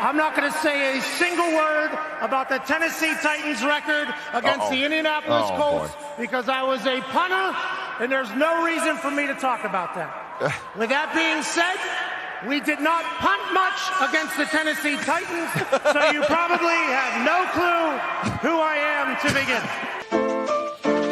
I'm not going to say a single word about the Tennessee Titans record against the Indianapolis Colts because I was a punter, and there's no reason for me to talk about that. With that being said, we did not punt much against the Tennessee Titans, so you probably have no clue who I am to begin.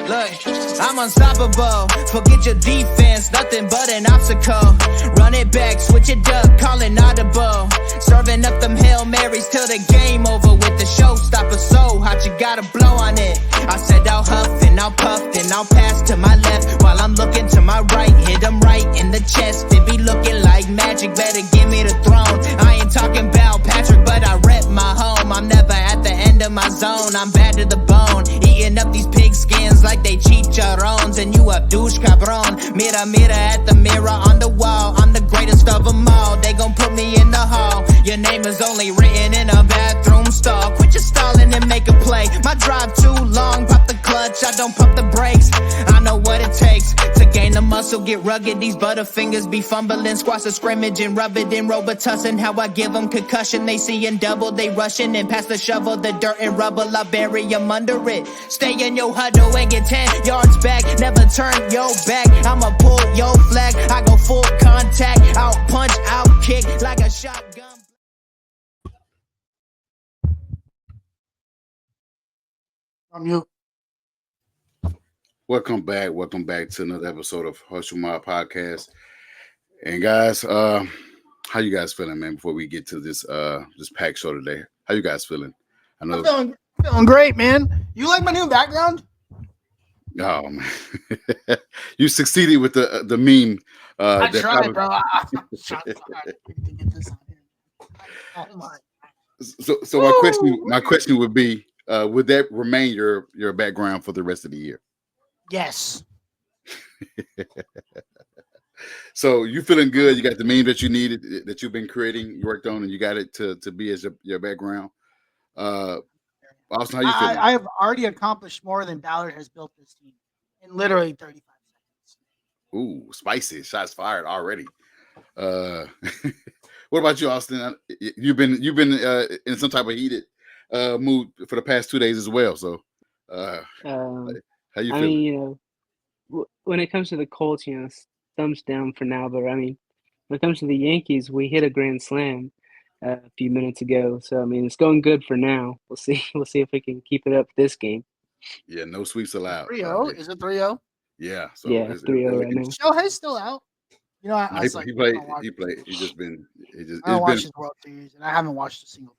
Look, I'm unstoppable. Forget your defense, nothing but an obstacle. Run it back, switch it up, call it audible. Serving up them Hail Marys till the game over with the showstopper. So hot, you gotta blow on it. I said I'll huff and I'll puff and I'll pass to my left while I'm looking to my right. Hit them right in the chest. It be looking like magic. Better give me the throne. I ain't talking about Patrick, but I rep my home. I'm never at the end of my zone. I'm bad to the bone. Eating up these pig skins like they chicharrones. And you a douche cabron. Mira, mira at the mirror on the wall. I'm the greatest of them all. They gon' put me in the hall. Your name is only written in a bathroom stall. Quit your stalling and make a play. My drive too long. Pop the clutch, I don't pump the brakes. I know what it takes to gain the muscle, get rugged. These butterfingers be fumbling. Squash a scrimmage and rub it in Robitussin. How I give them concussion. They seeing double, they rushing and pass the shovel. The dirt and rubble, I bury them under it. Stay in your huddle and get 10 yards back. Never turn your back. I'ma pull your flag. I go full contact. Out punch, out kick like a shotgun. I'm you. Welcome back to another episode of Horseshoe podcast. And guys, how you guys feeling, man? Before we get to this packed show today, how you guys feeling? I know I'm feeling great, man. You like my new background? Oh man, you succeeded with the meme. I tried, bro. Oh my. So my question would be, would that remain your background for the rest of the year? Yes. So you feeling good? You got the meme that you needed, that you've been creating, you worked on, and you got it to be as your background. Austin, how you feeling? I have already accomplished more than Ballard has built this team in literally 35 seconds. Ooh, spicy. Shots fired already. What about you, Austin? You've been in some type of heated mood for the past 2 days as well. So how you feeling? I mean, when it comes to the Colts, thumbs down for now. But I mean, when it comes to the Yankees, we hit a grand slam a few minutes ago. So I mean, it's going good for now. We'll see. We'll see if we can keep it up this game. Yeah, no sweeps allowed. 3-0? Is it 3-0? Yeah. So yeah, 3-0 right now. Shohei's still out. You know, he played. He's been. I don't watch his World Series, and I haven't watched a single.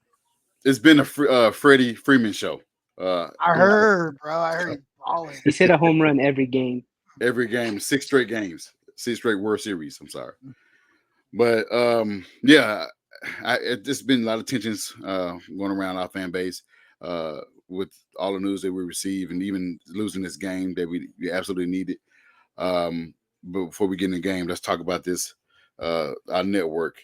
It's been a Freddie Freeman show. I heard, bro. I heard he's balling. He's hit a home run every game. Every game, 6 straight games, 6 straight World Series. I'm sorry, but yeah, it's been a lot of tensions going around our fan base with all the news that we receive, and even losing this game that we absolutely needed. But before we get in the game, let's talk about this. Our network,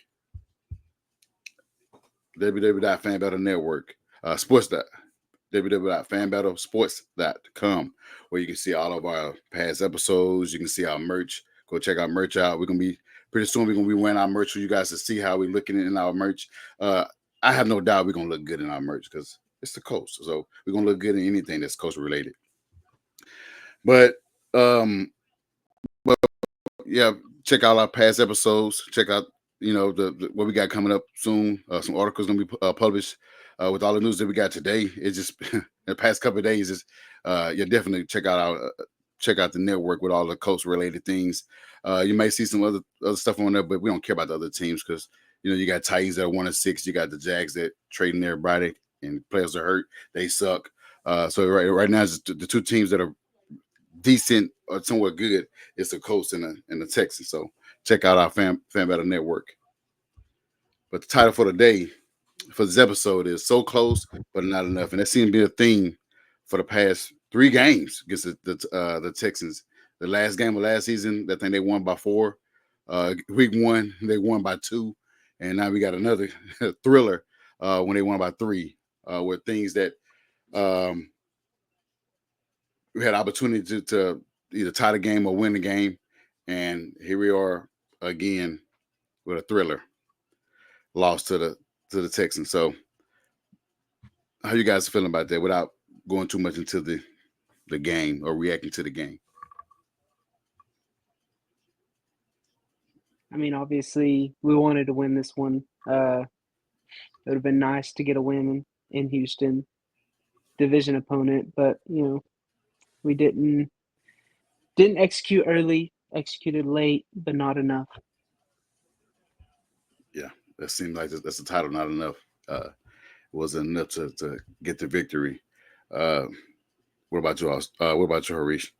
www.fanbattle network, www.fanbattlesports.com, where you can see all of our past episodes. You can see our merch. Go check our merch out. We're gonna be pretty soon. We're gonna be wearing our merch for you guys to see how we're looking in our merch. I have no doubt we're gonna look good in our merch because it's the coast. So we're gonna look good in anything that's coast related. But yeah, check out our past episodes. Check out what we got coming up soon. Some articles gonna be published with all the news that we got today. It's just the past couple of days is you definitely check out the network with all the coast related things. You may see some other stuff on there, but we don't care about the other teams because you got Titans that are 1-6. You got the Jags that trading everybody and players are hurt. They suck. So right now it's the two teams that are decent or somewhat good. It's the Colts and the Texans. So check out our fan battle network. But the title for the day for this episode is "So Close but Not Enough," and that seems to be a theme for the past 3 games against the Texans. The last game of last season, I think they won by 4. Week 1, they won by 2, and now we got another thriller when they won by 3. With things that we had opportunity to either tie the game or win the game, and here we are again with a thriller. Lost to to the Texans. So, how you guys feeling about that without going too much into the game or reacting to the game? I mean, obviously, we wanted to win this one. It would have been nice to get a win in Houston, division opponent, but we didn't execute early, executed late, but not enough. Yeah, that seems like that's the title. Not enough. Wasn't enough to get the victory. What about you all? What about you, Harish?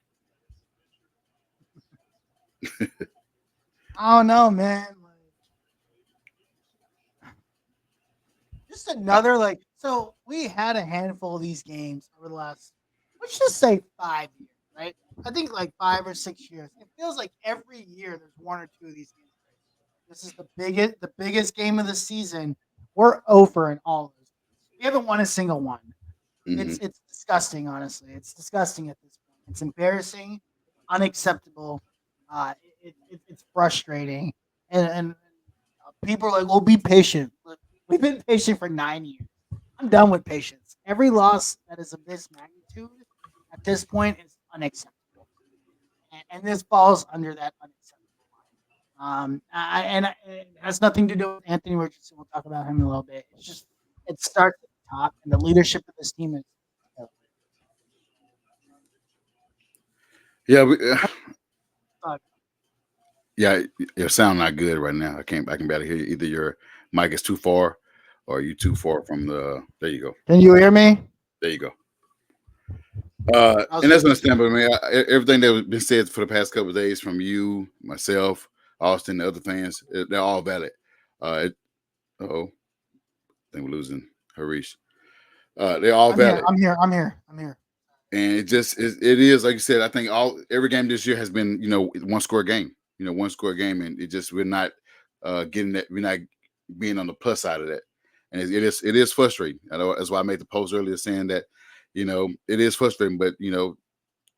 I don't know, man. Just another so we had a handful of these games over the last, let's just say 5 years, right? I think like 5 or 6 years. It feels like every year there's one or two of these games. This is the biggest game of the season. We're over in all of those. We haven't won a single one. Mm-hmm. It's disgusting, honestly. It's disgusting at this point. It's embarrassing, unacceptable. It's frustrating, and people are like, "Well, be patient." Look, we've been patient for 9 years. I'm done with patience. Every loss that is of this magnitude at this point is unacceptable, and this falls under that unacceptable line. It has nothing to do with Anthony Richardson. We'll talk about him in a little bit. It's just it starts at the top, and the leadership of this team is. Yeah, Uh, yeah, your sound not good right now. I can barely hear you. Either your mic is too far, or you too far from the. There you go. Can you hear me? There you go. And that's understandable. I mean, everything that has been said for the past couple of days from you, myself, Austin, the other fans, they're all valid. I think we're losing Harish. They're all valid. I'm here. And it is like you said. I think every game this year has been one score game. One score game, and we're not getting that. We're not being on the plus side of that, and it is frustrating. I know that's why I made the post earlier saying that it is frustrating, but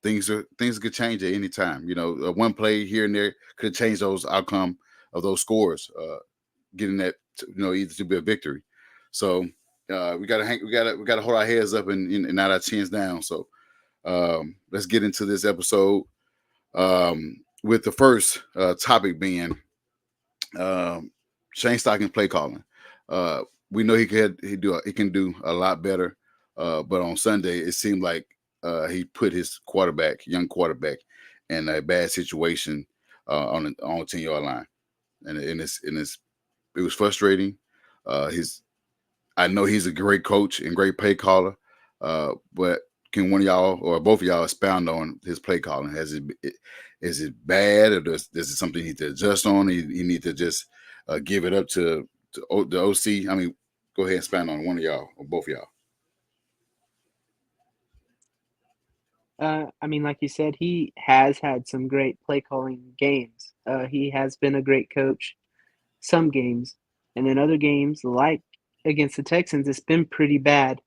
things could change at any time. One play here and there could change those outcome of those scores, getting that either to be a victory. So we gotta hold our heads up and not our chins down. So let's get into this episode with the first topic being Shane Steichen play calling. We know he can do a lot better, but on Sunday it seemed like he put his young quarterback, in a bad situation on the 10-yard line, and it was frustrating. I know he's a great coach and great play caller, but can one of y'all or both of y'all expound on his play calling? Is it bad, or is it something he need to adjust on? He need to just give it up to the OC? I mean, go ahead and expand on one of y'all or both of y'all. I mean, like you said, he has had some great play calling games. He has been a great coach some games, and then other games, like against the Texans, it's been pretty bad.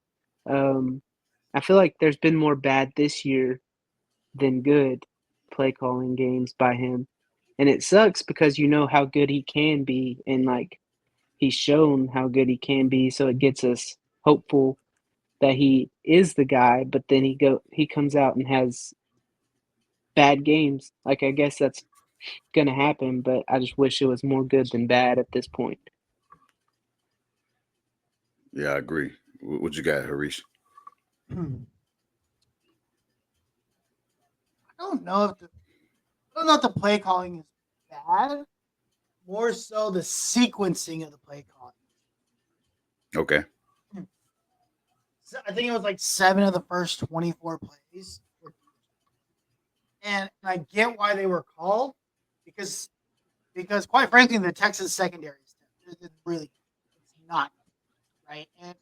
I feel like there's been more bad this year than good play calling games by him, and it sucks because you know how good he can be, and like he's shown how good he can be, so it gets us hopeful that he is the guy. But then he comes out and has bad games. Like, I guess that's gonna happen, but I just wish it was more good than bad at this point. Yeah, I agree. What you got, Harish? I don't know if the play calling is bad. More so the sequencing of the play calling. Okay. So I think it was like 7 of the first 24 plays. And I get why they were called because quite frankly, the Texas secondary is really it's not right. And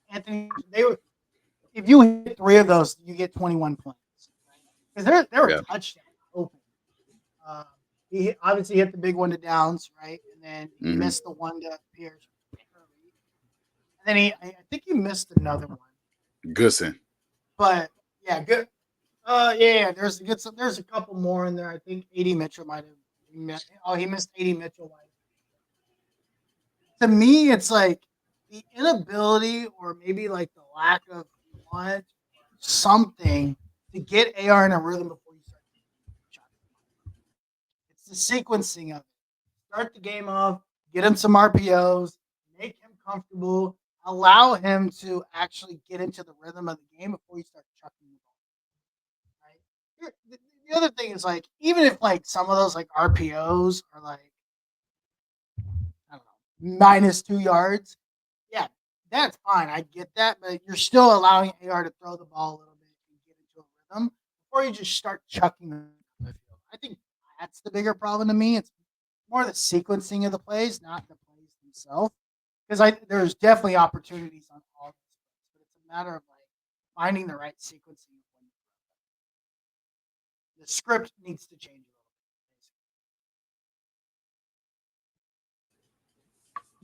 Anthony, if you hit 3 of those, you get 21 points. Because there were touchdowns open. He obviously hit the big one to Downs, right? And then he missed the one to Pierce. And then I think he missed another one. Goodson. But yeah, good. Yeah. There's a couple more in there. I think 80 Mitchell might have missed. Oh, he missed 80 Mitchell. to me, it's like the inability or maybe like the lack of want something to get AR in a rhythm before you start shots. It's the sequencing of it. Start the game off, get him some RPOs, make him comfortable, allow him to actually get into the rhythm of the game before you start chucking the ball. Right? The other thing is like even if like some of those like RPOs are like I don't know -2 yards, yeah, that's fine. I get that, but you're still allowing AR to throw the ball a little bit and get into a rhythm before you just start chucking them. I think that's the bigger problem to me. It's more the sequencing of the plays, not the plays themselves. Because there's definitely opportunities on all of these plays, but it's a matter of like finding the right sequencing. The script needs to change a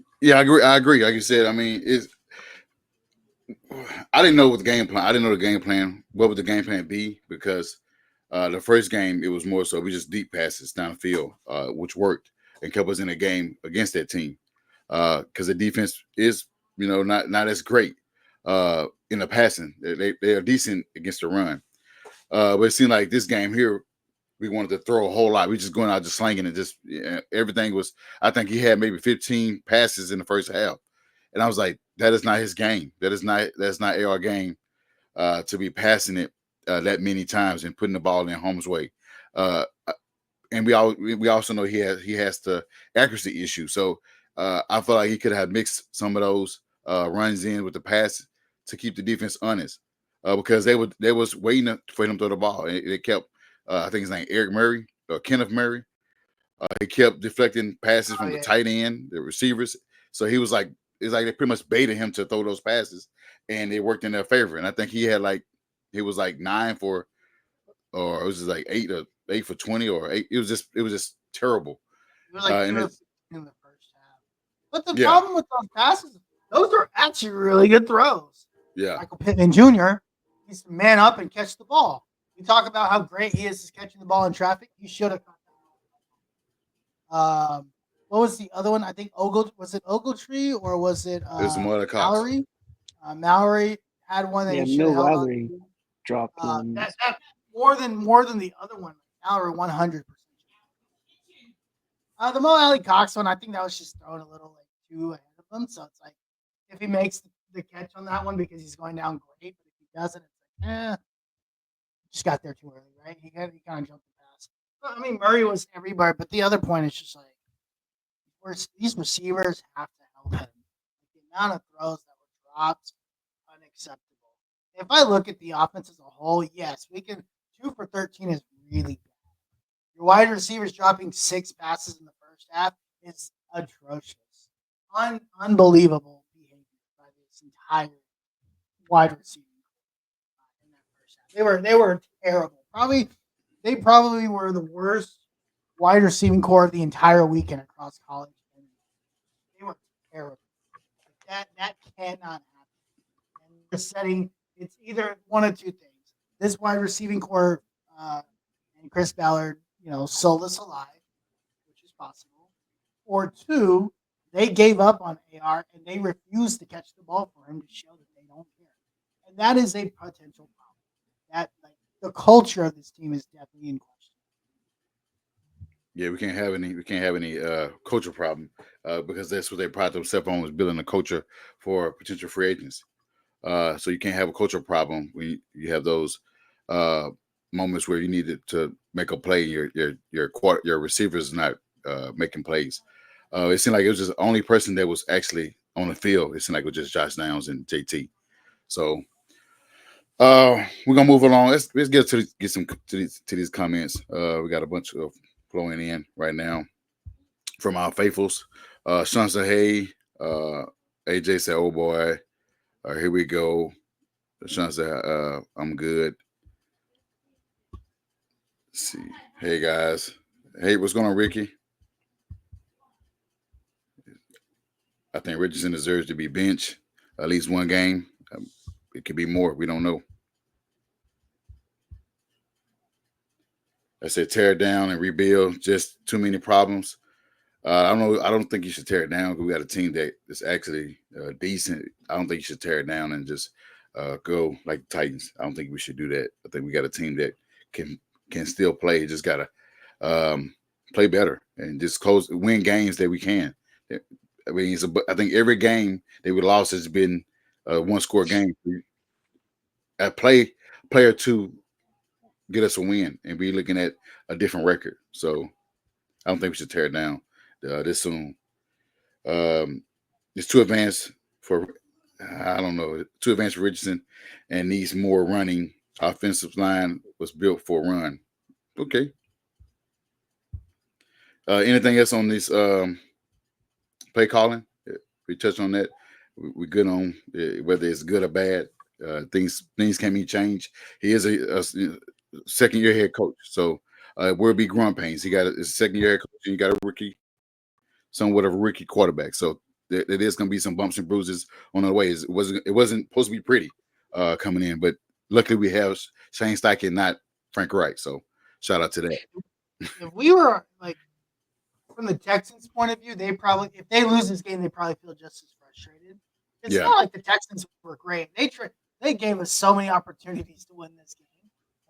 little bit. Yeah, I agree. I agree. Like you said, I mean, I didn't know what the game plan. I didn't know the game plan. What would the game plan be? Because the first game it was more so we just deep passes down the field, which worked and kept us in a game against that team. Because the defense is not as great in the passing. They are decent against the run. But it seemed like this game here we wanted to throw a whole lot. We just going out just slinging and just everything was. I think he had maybe 15 passes in the first half, and I was like, that is not his game. That's not AR game to be passing it that many times and putting the ball in harm's way. And we also know he has the accuracy issue. So I feel like he could have mixed some of those runs in with the pass to keep the defense honest because they was waiting for him to throw the ball. It kept I think his name Eric Murray or Kenneth Murray. He kept deflecting passes from the tight end, the receivers. So he was like, it's like they pretty much baited him to throw those passes, and it worked in their favor. And I think he was like 9 for, or it was just like 8 for 20 or 8. It was just terrible. It was like 2 in the first half. But the problem with those passes, those are actually really good throws. Yeah. Michael Pittman Jr. needs to man up and catch the ball. We talk about how great he is catching the ball in traffic. He should have caught that. What was the other one? I think was it Ogletree or was it Mallory? Mallory had one that he should have held on to. Dropped that more than the other one. Mallory 100%. The Mo Alley Cox one, I think that was just thrown a little like too ahead of him. So it's like if he makes the catch on that one because he's going down great, but if he doesn't, it's like just got there too early, right? He kind of jumped the pass. I mean, Murray was everywhere, but the other point is just like these receivers have to help him. The amount of throws that were dropped, unacceptable. If I look at the offense as a whole, yes, we can 2 for 13 is really bad. Your wide receivers dropping 6 passes in the first half is atrocious. Unbelievable behavior by this entire wide receiver in that first half. They were terrible. They probably were the worst wide receiving core of the entire weekend across college. They were terrible. That cannot happen. And they're setting it's either one of two things. This wide receiving core and Chris Ballard, sold us alive, which is possible. Or 2, they gave up on AR and they refused to catch the ball for him to show that they don't care. And that is a potential problem. That the culture of this team is definitely in question. Yeah, we can't have any culture problem because that's what they pride themselves on was building a culture for potential free agents. So you can't have a culture problem when you have those moments where you need to make a play. Your receivers not making plays. It seemed like it was just the only person that was actually on the field. It seemed like it was just Josh Downs and JT. So we're gonna move along. Let's get to these comments. We got a bunch of flowing in right now from our faithfuls. Sean said, "Hey," AJ said, "Oh boy." Here we go. Sean said, "I'm good." Let's see. Hey guys. Hey, what's going on, Ricky? I think Richardson deserves to be benched at least one game. It could be more. We don't know. I said tear down and rebuild. Just too many problems. I don't know. I don't think you should tear it down. We got a team that is actually decent. I don't think you should tear it down and just go like the Titans. I don't think we should do that. I think we got a team that can still play. Just gotta play better and just win games that we can. I mean, I think every game that we lost has been a one-score game. A player to get us a win, and be looking at a different record. So I don't think we should tear it down this soon. It's too advanced for I don't know, too advanced for Richardson, and needs more running. Offensive line was built for a run. Okay. Anything else on this play calling? We touched on that. We're good on whether it's good or bad. Things can be changed. He is a second year head coach, so will be growing pains. He got a second year head coach, and you got a rookie, somewhat of a rookie quarterback. So there is going to be some bumps and bruises on the way. It wasn't supposed to be pretty coming in, but luckily we have Shane Steichen, not Frank Wright. So shout out to that. If we were like from the Texans' point of view, they probably, if they lose this game, they probably feel just as frustrated. It's not like the Texans were great. They gave us so many opportunities to win this game.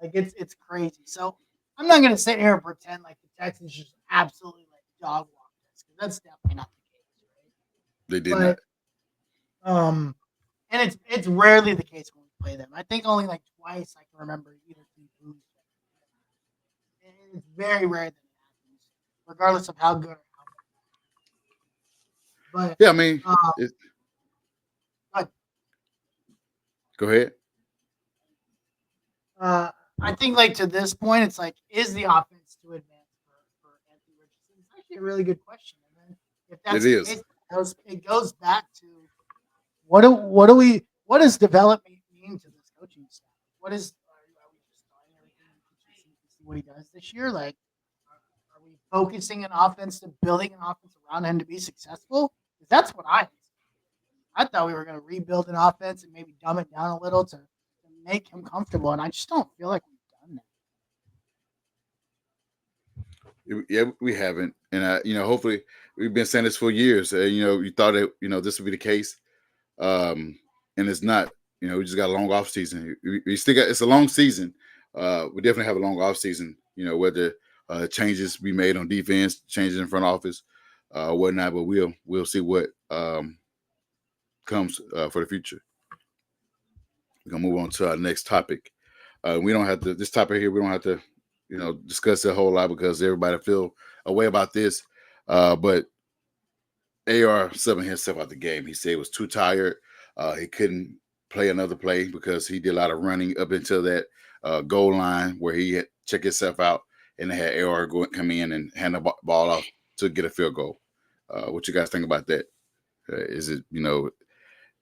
Like it's crazy. So I'm not gonna sit here and pretend like the Texans just absolutely like dog walk this, because that's definitely not the case, right? They did not. And it's rarely the case when we play them. I think only like twice I can remember either team lose. It's very rare that it happens, regardless of how good or how bad. But yeah, I mean, go ahead. I think like to this point, it's like, is the offense too advanced for Anthony Richardson? It's actually a really good question. And then if that's the case, it goes back to what does development mean to this coaching staff? Are we just throwing everything to see what he does this year? Like, are we focusing an offense to building an offense around him to be successful? Because that's what I thought we were going to rebuild an offense and maybe dumb it down a little to make him comfortable, and I just don't feel like we've done that. Yeah, we haven't, and hopefully we've been saying this for years. You thought that this would be the case, and it's not. We just got a long off season. We still got, it's a long season. We definitely have a long off season. Whether changes be made on defense, changes in front office, whatnot. But we'll see what comes for the future. We're gonna move on to our next topic. We don't have to. This topic here, we don't have to, discuss it a whole lot because everybody feel a way about this. But AR subbing himself out the game. He said he was too tired. He couldn't play another play because he did a lot of running up until that goal line where he had checked himself out, and they had AR come in and hand the ball off to get a field goal. What you guys think about that? Is it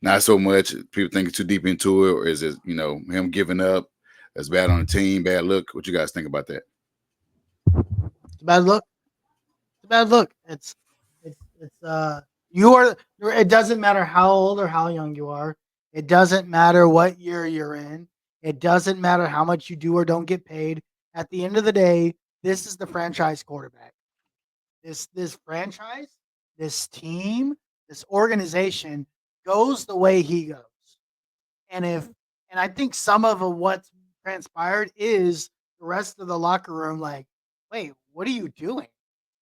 not so much people thinking too deep into it, or is it him giving up? That's bad on the team, bad look. What you guys think about that? It's a bad look. It's a bad look. It's it doesn't matter how old or how young you are. It doesn't matter what year you're in. It doesn't matter how much you do or don't get paid. At the end of the day, this is the franchise quarterback. This franchise, this team, this organization goes the way he goes. And I think some of what's transpired is the rest of the locker room like, wait, what are you doing?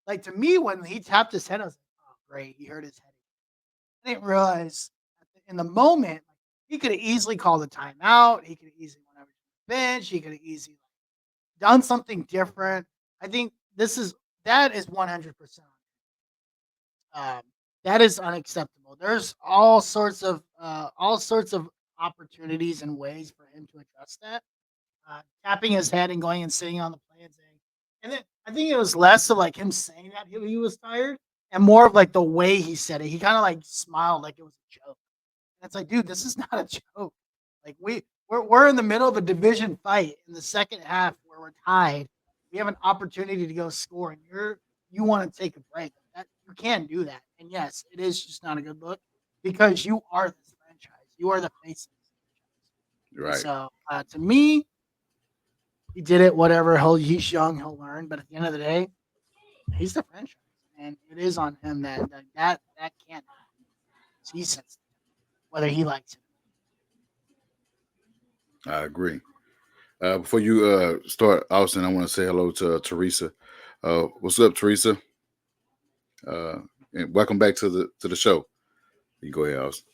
Like, to me, when he tapped his head, I was like, oh, great, he hurt his head. I didn't realize in the moment, he could have easily called a timeout. He could have easily went over to the bench. He could have easily done something different. I think that is 100%. That is unacceptable. There's all sorts of opportunities and ways for him to address that. Tapping his head and going and sitting on the plane and saying, and then I think it was less of like him saying that he was tired and more of like the way he said it. He kind of like smiled like it was a joke. And it's like, dude, this is not a joke. Like we're in the middle of a division fight in the second half where we're tied. We have an opportunity to go score, and you want to take a break. You can't do that. And yes, it is just not a good look because you are this franchise. You are the face of this franchise. Right. So to me, he did it. Whatever. He's young. He'll learn. But at the end of the day, he's the franchise, and it is on him that can't happen. So he sets whether he likes it. I agree. Before you start, Austin, I want to say hello to Teresa. What's up, Teresa? And welcome back to the show. You go ahead, Austin.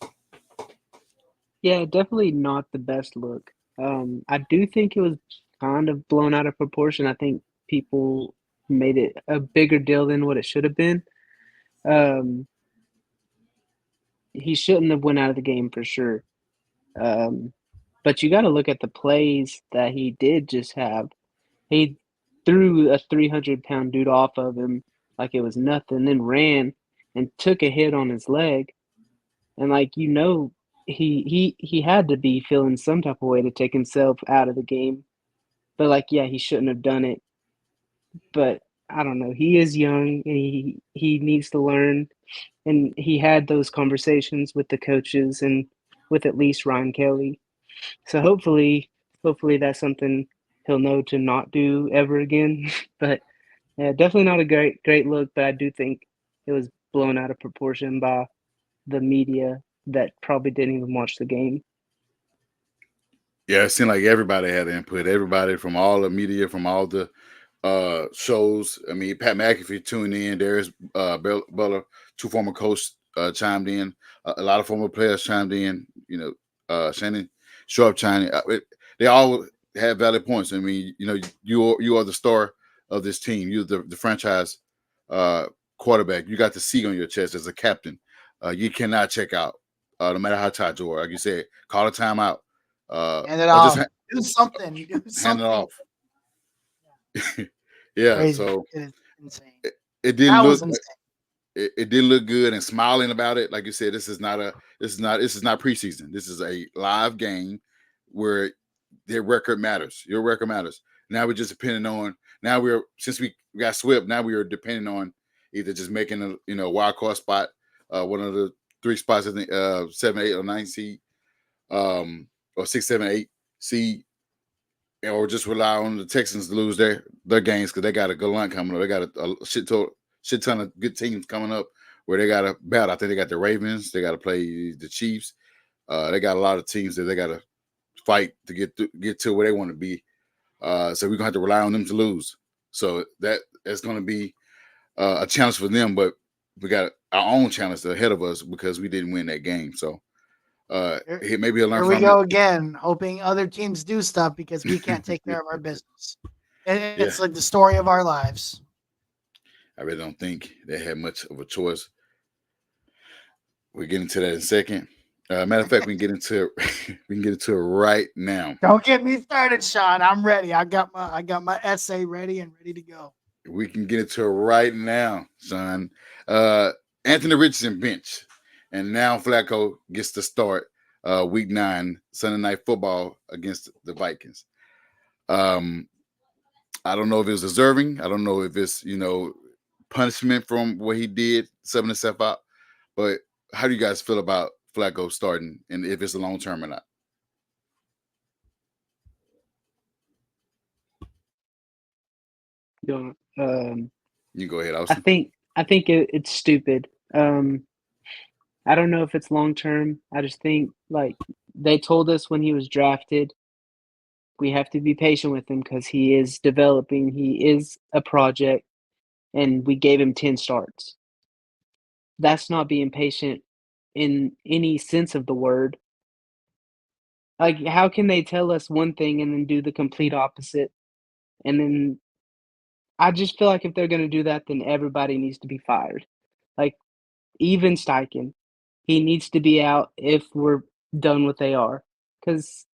Yeah, definitely not the best look. I do think it was kind of blown out of proportion. I think people made it a bigger deal than what it should have been. Um, he shouldn't have went out of the game for sure. Um, but you got to look at the plays that he did just have. He threw a 300-pound dude off of him like it was nothing, then ran and took a hit on his leg. And he had to be feeling some type of way to take himself out of the game. But yeah, he shouldn't have done it. But I don't know. He is young and he needs to learn. And he had those conversations with the coaches and with at least Ryan Kelly. So hopefully that's something he'll know to not do ever again. But yeah, definitely not a great look, but I do think it was blown out of proportion by the media that probably didn't even watch the game. Yeah, it seemed like everybody had input. Everybody from all the media, from all the shows. I mean, Pat McAfee tuned in. Darius Butler, two former coaches chimed in. A lot of former players chimed in. Shannon Sharp chimed in. They all had valid points. I mean, you are the star of this team. You're the franchise quarterback. You got the C on your chest as a captain. You cannot check out, no matter how tired you are. Like you said, call a timeout. And it Or all just do something. Do hand it something. off. Yeah, Crazy. so It is insane. it didn't That was look insane. it didn't look good, and smiling about it. Like you said, this is not preseason. This is a live game where their record matters. Your record matters. Now we're just depending on since we got swept, now we are depending on either just making a wild card spot, one of the three spots, I think 7, 8, or 9 seed, or 6, 7, 8 seed, or just rely on the Texans to lose their games because they got a good line coming up. They got a shit ton of good teams coming up where they got to battle. I think they got the Ravens. They got to play the Chiefs. They got a lot of teams that they got to fight to get to where they want to be. So we're gonna have to rely on them to lose. So that's going to be a challenge for them. But we got our own challenge ahead of us because we didn't win that game. So maybe he'll learn Here we from go it. again, hoping other teams do stuff because we can't take care of our business. And Yeah. it's like the story of our lives. I really don't think they had much of a choice. We'll get into that in a second. Matter of fact, we can get into it right now. Don't get me started, Sean. I'm ready. I got my essay ready and ready to go. We can get into it right now, son. Anthony Richardson bench, and now Flacco gets to start week 9 Sunday Night Football against the Vikings. I don't know if it's deserving. I don't know if it's punishment from what he did, subbing himself out. But how do you guys feel about Flacco starting, and if it's a long term or not? You You go ahead, I Austin. think it's stupid. I don't know if it's long term. I just think they told us when he was drafted, we have to be patient with him because he is developing. He is a project, and we gave him 10 starts. That's not being patient in any sense of the word. Like, how can they tell us one thing and then do the complete opposite? And then I just feel like if they're going to do that, then everybody needs to be fired. Like, even Steichen, he needs to be out if we're done with AR. Because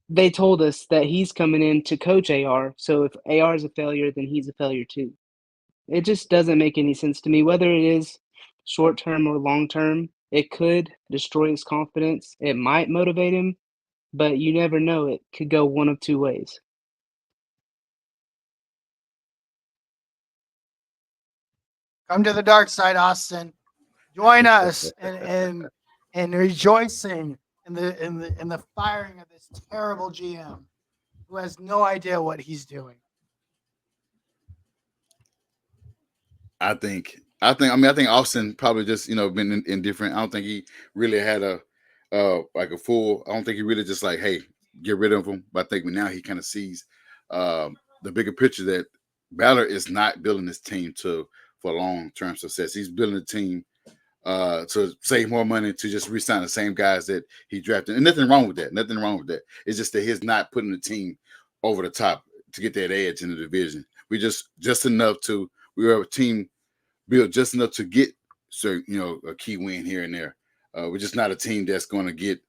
they told us that he's coming in to coach AR. So if AR is a failure, then he's a failure too. It just doesn't make any sense to me. Whether it is short term or long term, it could destroy his confidence. It might motivate him, but you never know. It could go one of two ways. Come to the dark side, Austin. Join us and rejoicing in the firing of this terrible GM who has no idea what he's doing. I think Austin probably just been indifferent. I don't think he really had a like a full. I don't think he really just like, hey, get rid of him. But I think now he kind of sees the bigger picture that Ballard is not building this team for long term success. He's building a team to save more money, to just re-sign the same guys that he drafted. And nothing wrong with that. Nothing wrong with that. It's just that he's not putting the team over the top to get that edge in the division. We just enough to we are a team built just enough to get a key win here and there. We're just not a team that's going to get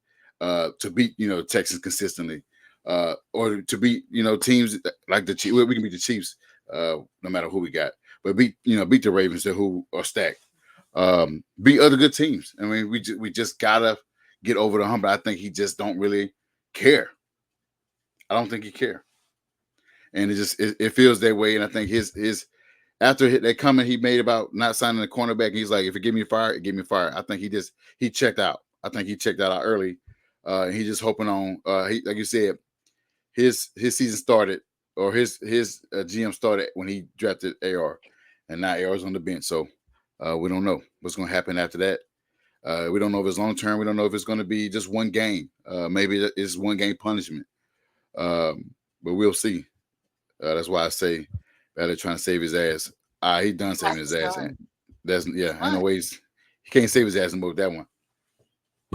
to beat Texans consistently, or to beat teams like the Chiefs. We can beat the Chiefs no matter who we got, but beat the Ravens who are stacked. Beat other good teams. I mean, we just gotta get over the hump. But I think he just don't really care. I don't think he care, and it feels that way. And I think his after that comment he made about not signing the cornerback, he's like, if it give me fire, it give me fire. I think he checked out. I think he checked out early. And he's just hoping on. Like you said, his season started, or his GM started when he drafted AR, and now AR's on the bench. So we don't know what's going to happen after that. We don't know if it's long term. We don't know if it's going to be just one game. Maybe it's one game punishment. But we'll see. That's why I say they're trying to save his ass. He done saving his ass. And that's ain't no ways he can't save his ass in both that one.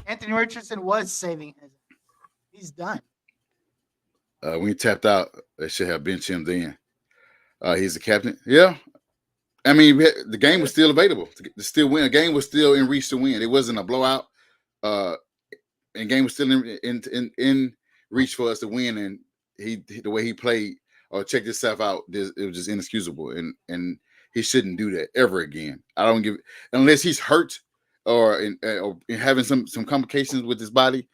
Anthony Richardson was saving his ass. He's done. When he tapped out, they should have benched him then. He's the captain. Yeah. I mean, the game was still available to still win. The game was still in reach to win. It wasn't a blowout. And game was still in reach for us to win. And the way he played or checked himself out, it was just inexcusable. And he shouldn't do that ever again. I don't give unless he's hurt or having some complications with his body.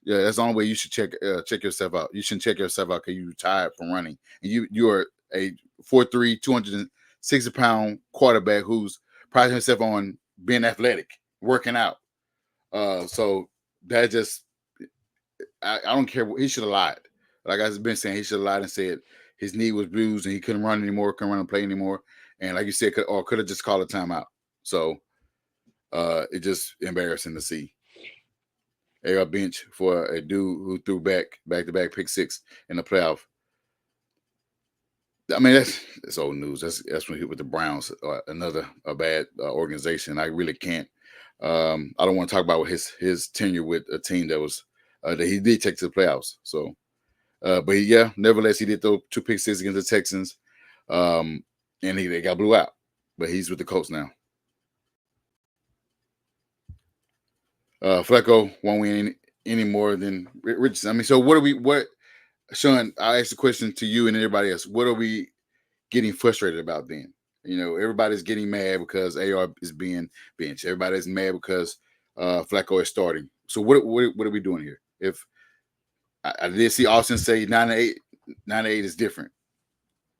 Yeah, that's the only way you should check yourself out. You shouldn't check yourself out because you're tired from running. And you are a 4'3", 260-pound quarterback who's priding himself on being athletic, working out. So that just I don't care. He should have lied. Like I've been saying, he should have lied and said his knee was bruised and he couldn't run anymore, couldn't run and play anymore. And like you said, could have just called a timeout. So it's just embarrassing to see. A bench for a dude who threw back-to-back pick six in the playoff. I mean, that's old news. That's when he with the Browns, another bad organization. I really can't. I don't want to talk about his tenure with a team that was that he did take to the playoffs. So, but nevertheless, he did throw 2 pick six against the Texans, and they got blew out. But he's with the Colts now. Flacco won't win any more than Richardson. I mean, so what, Sean, I'll ask the question to you and everybody else. What are we getting frustrated about then? Everybody's getting mad because AR is being benched. Everybody's mad because Flacco is starting. So what are we doing here? If I did see Austin say 9-8 is different.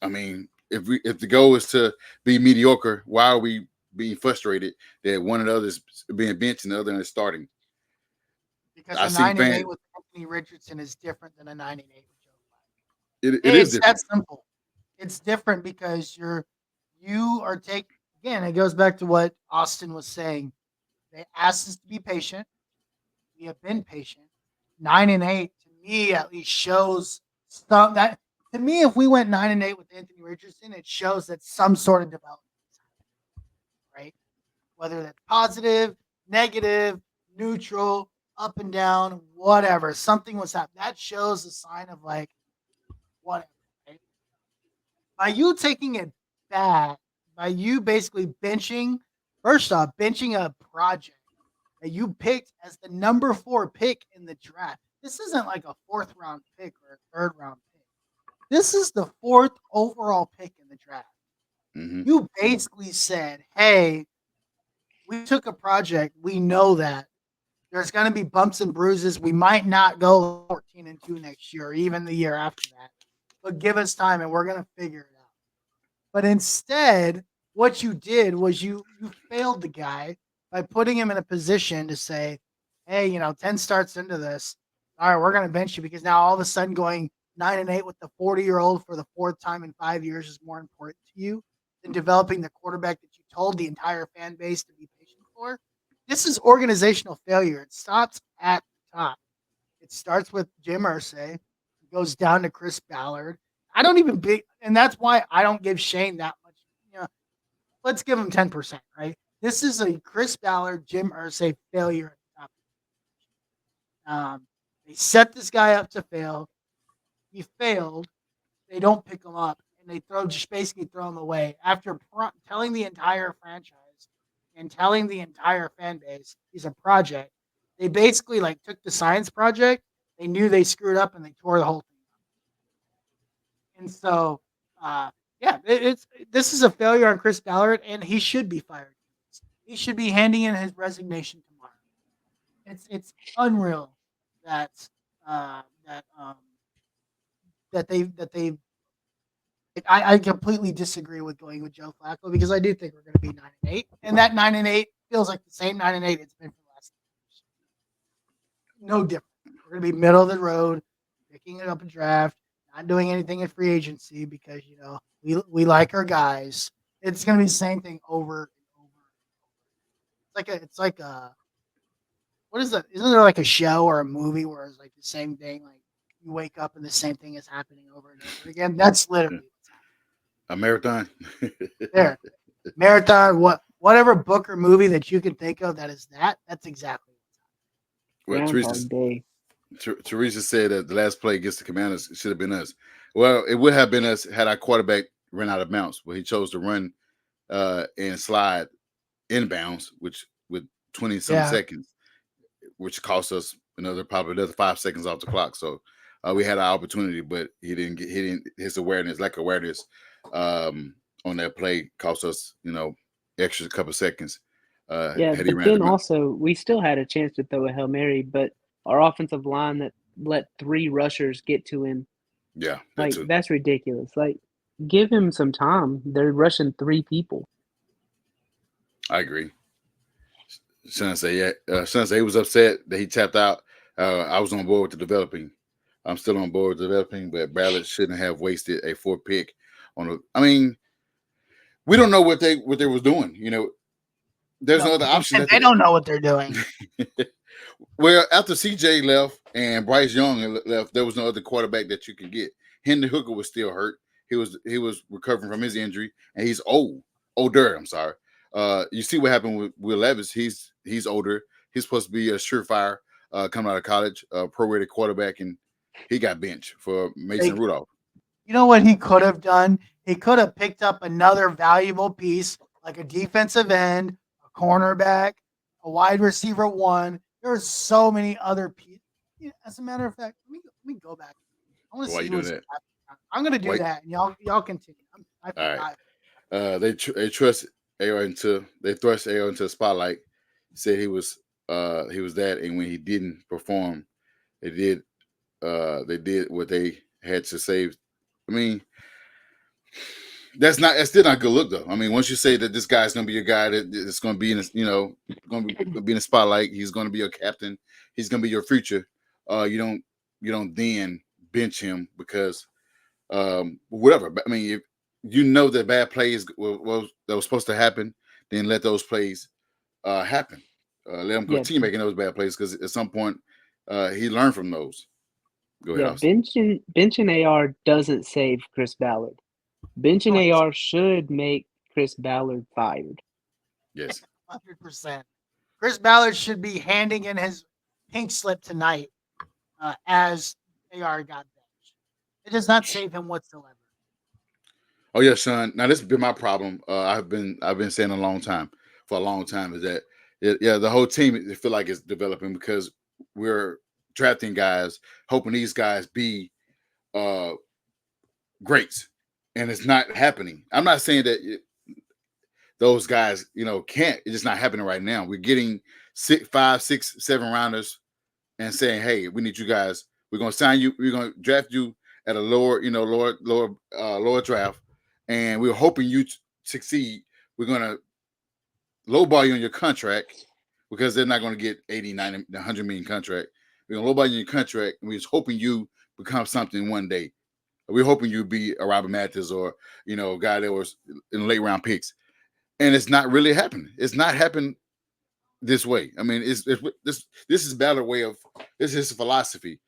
I mean, if the goal is to be mediocre, why are we being frustrated that one of the others being benched and the other is starting? Because a 9-8 with Anthony Richardson is different than a 9-8 with Joe Flacco. It is different. That simple. It's different because you are taking, again, it goes back to what Austin was saying. They asked us to be patient. We have been patient. 9-8 to me at least shows that to me, if we went 9-8 with Anthony Richardson, it shows that some sort of development is happening, right? Whether that's positive, negative, neutral, up and down, whatever. Something was happening. That shows a sign of like whatever. Right? By you taking it back, by you basically benching a project that you picked as the number 4 pick in the draft. This isn't like a 4th round pick or a 3rd round pick. This is the 4th overall pick in the draft. Mm-hmm. You basically said, hey, we took a project. We know that there's going to be bumps and bruises. We might not go 14-2 next year or even the year after that. But give us time and we're going to figure it out. But instead, what you did was you failed the guy by putting him in a position to say, hey, 10 starts into this. All right, we're going to bench you because now all of a sudden going 9-8 with the 40-year-old for the 4th time in 5 years is more important to you than developing the quarterback that you told the entire fan base to be patient for. This is organizational failure. It stops at the top. It starts with Jim Irsay, goes down to Chris Ballard. I don't even be, and that's why I don't give Shane that much. You know, let's give him 10%, right? This is a Chris Ballard, Jim Irsay failure at the top. They set this guy up to fail. He failed. They don't pick him up, and they just basically throw him away after telling the entire franchise and telling the entire fan base he's a project. They basically like took the science project. They knew they screwed up, and they tore the whole thing up. And so, yeah, this is a failure on Chris Ballard, and he should be fired. He should be handing in his resignation tomorrow. It's unreal that they. I completely disagree with going with Joe Flacco because I do think we're going to be 9-8, and that 9-8 feels like the same 9-8 it's been for the last years. No different. We're going to be middle of the road, picking it up a draft, not doing anything in free agency because we like our guys. It's going to be the same thing over and over. It's like a what is that? Isn't there like a show or a movie where it's like the same thing? Like you wake up and the same thing is happening over and over again. That's literally what's happening. A marathon. There, marathon. Whatever book or movie that you can think of that is that. That's exactly Well, Teresa said that the last play against the Commanders should have been us. Well, it would have been us had our quarterback run out of bounds, but he chose to run and slide inbounds, which with 20-some seconds, which cost us probably another 5 seconds off the clock. So we had our opportunity, but his awareness, lack of awareness on that play cost us, extra couple seconds. But then also we still had a chance to throw a Hail Mary, but our offensive line that let 3 rushers get to him. Yeah. That's ridiculous. Like, give him some time. They're rushing 3 people. I agree. Sensei he was upset that he tapped out. I was on board with the developing. I'm still on board with developing, but Ballard shouldn't have wasted a 4th pick we don't know what they was doing. There's no other option. They don't know what they're doing. Well, after CJ left and Bryce Young left, there was no other quarterback that you could get. Henry Hooker was still hurt. He was recovering from his injury, and he's older. I'm sorry. You see what happened with Will Levis. He's older. He's supposed to be a surefire coming out of college, pro-rated quarterback, and he got benched for Mason Rudolph. You know what he could have done? He could have picked up another valuable piece like a defensive end, a cornerback, a wide receiver 1. There's so many other pieces. As a matter of fact, let me go back. I want to see who's. I'm going to do that, and y'all continue. All right. They trust AR they thrust AR into the spotlight. Said he was that, and when he didn't perform, they did what they had to save. That's still not a good look though. Once you say that this guy's going to be a guy that's going to be in going to be in the spotlight, he's going to be your captain, he's going to be your future. You don't then bench him because whatever. But if that bad plays that was supposed to happen, then let those plays happen. Let him continue making those bad plays because at some point he learned from those. Go ahead. Benching AR doesn't save Chris Ballard. Benching AR should make Chris Ballard fired. Yes. 100%. Chris Ballard should be handing in his pink slip tonight as AR got benched. It does not save him whatsoever. Oh yeah, Sean. Now this has been my problem. I've been saying for a long time is that the whole team feel like it's developing because we're drafting guys, hoping these guys be greats, and it's not happening. I'm not saying that those guys, can't. It's just not happening right now. We're getting 5, 6, 7 rounders and saying, "Hey, we need you guys. We're going to sign you. We're going to draft you at a lower draft, and we're hoping you succeed. We're going to lowball you on your contract because they're not going to get 80, 90, 100 million contract. We're going to lowball you on your contract, and we're just hoping you become something one day. We're hoping you be a Robert Mathis or, a guy that was in late round picks. and it's not really happening. It's not happening this way. I mean, it's this is Balor way of this is his philosophy.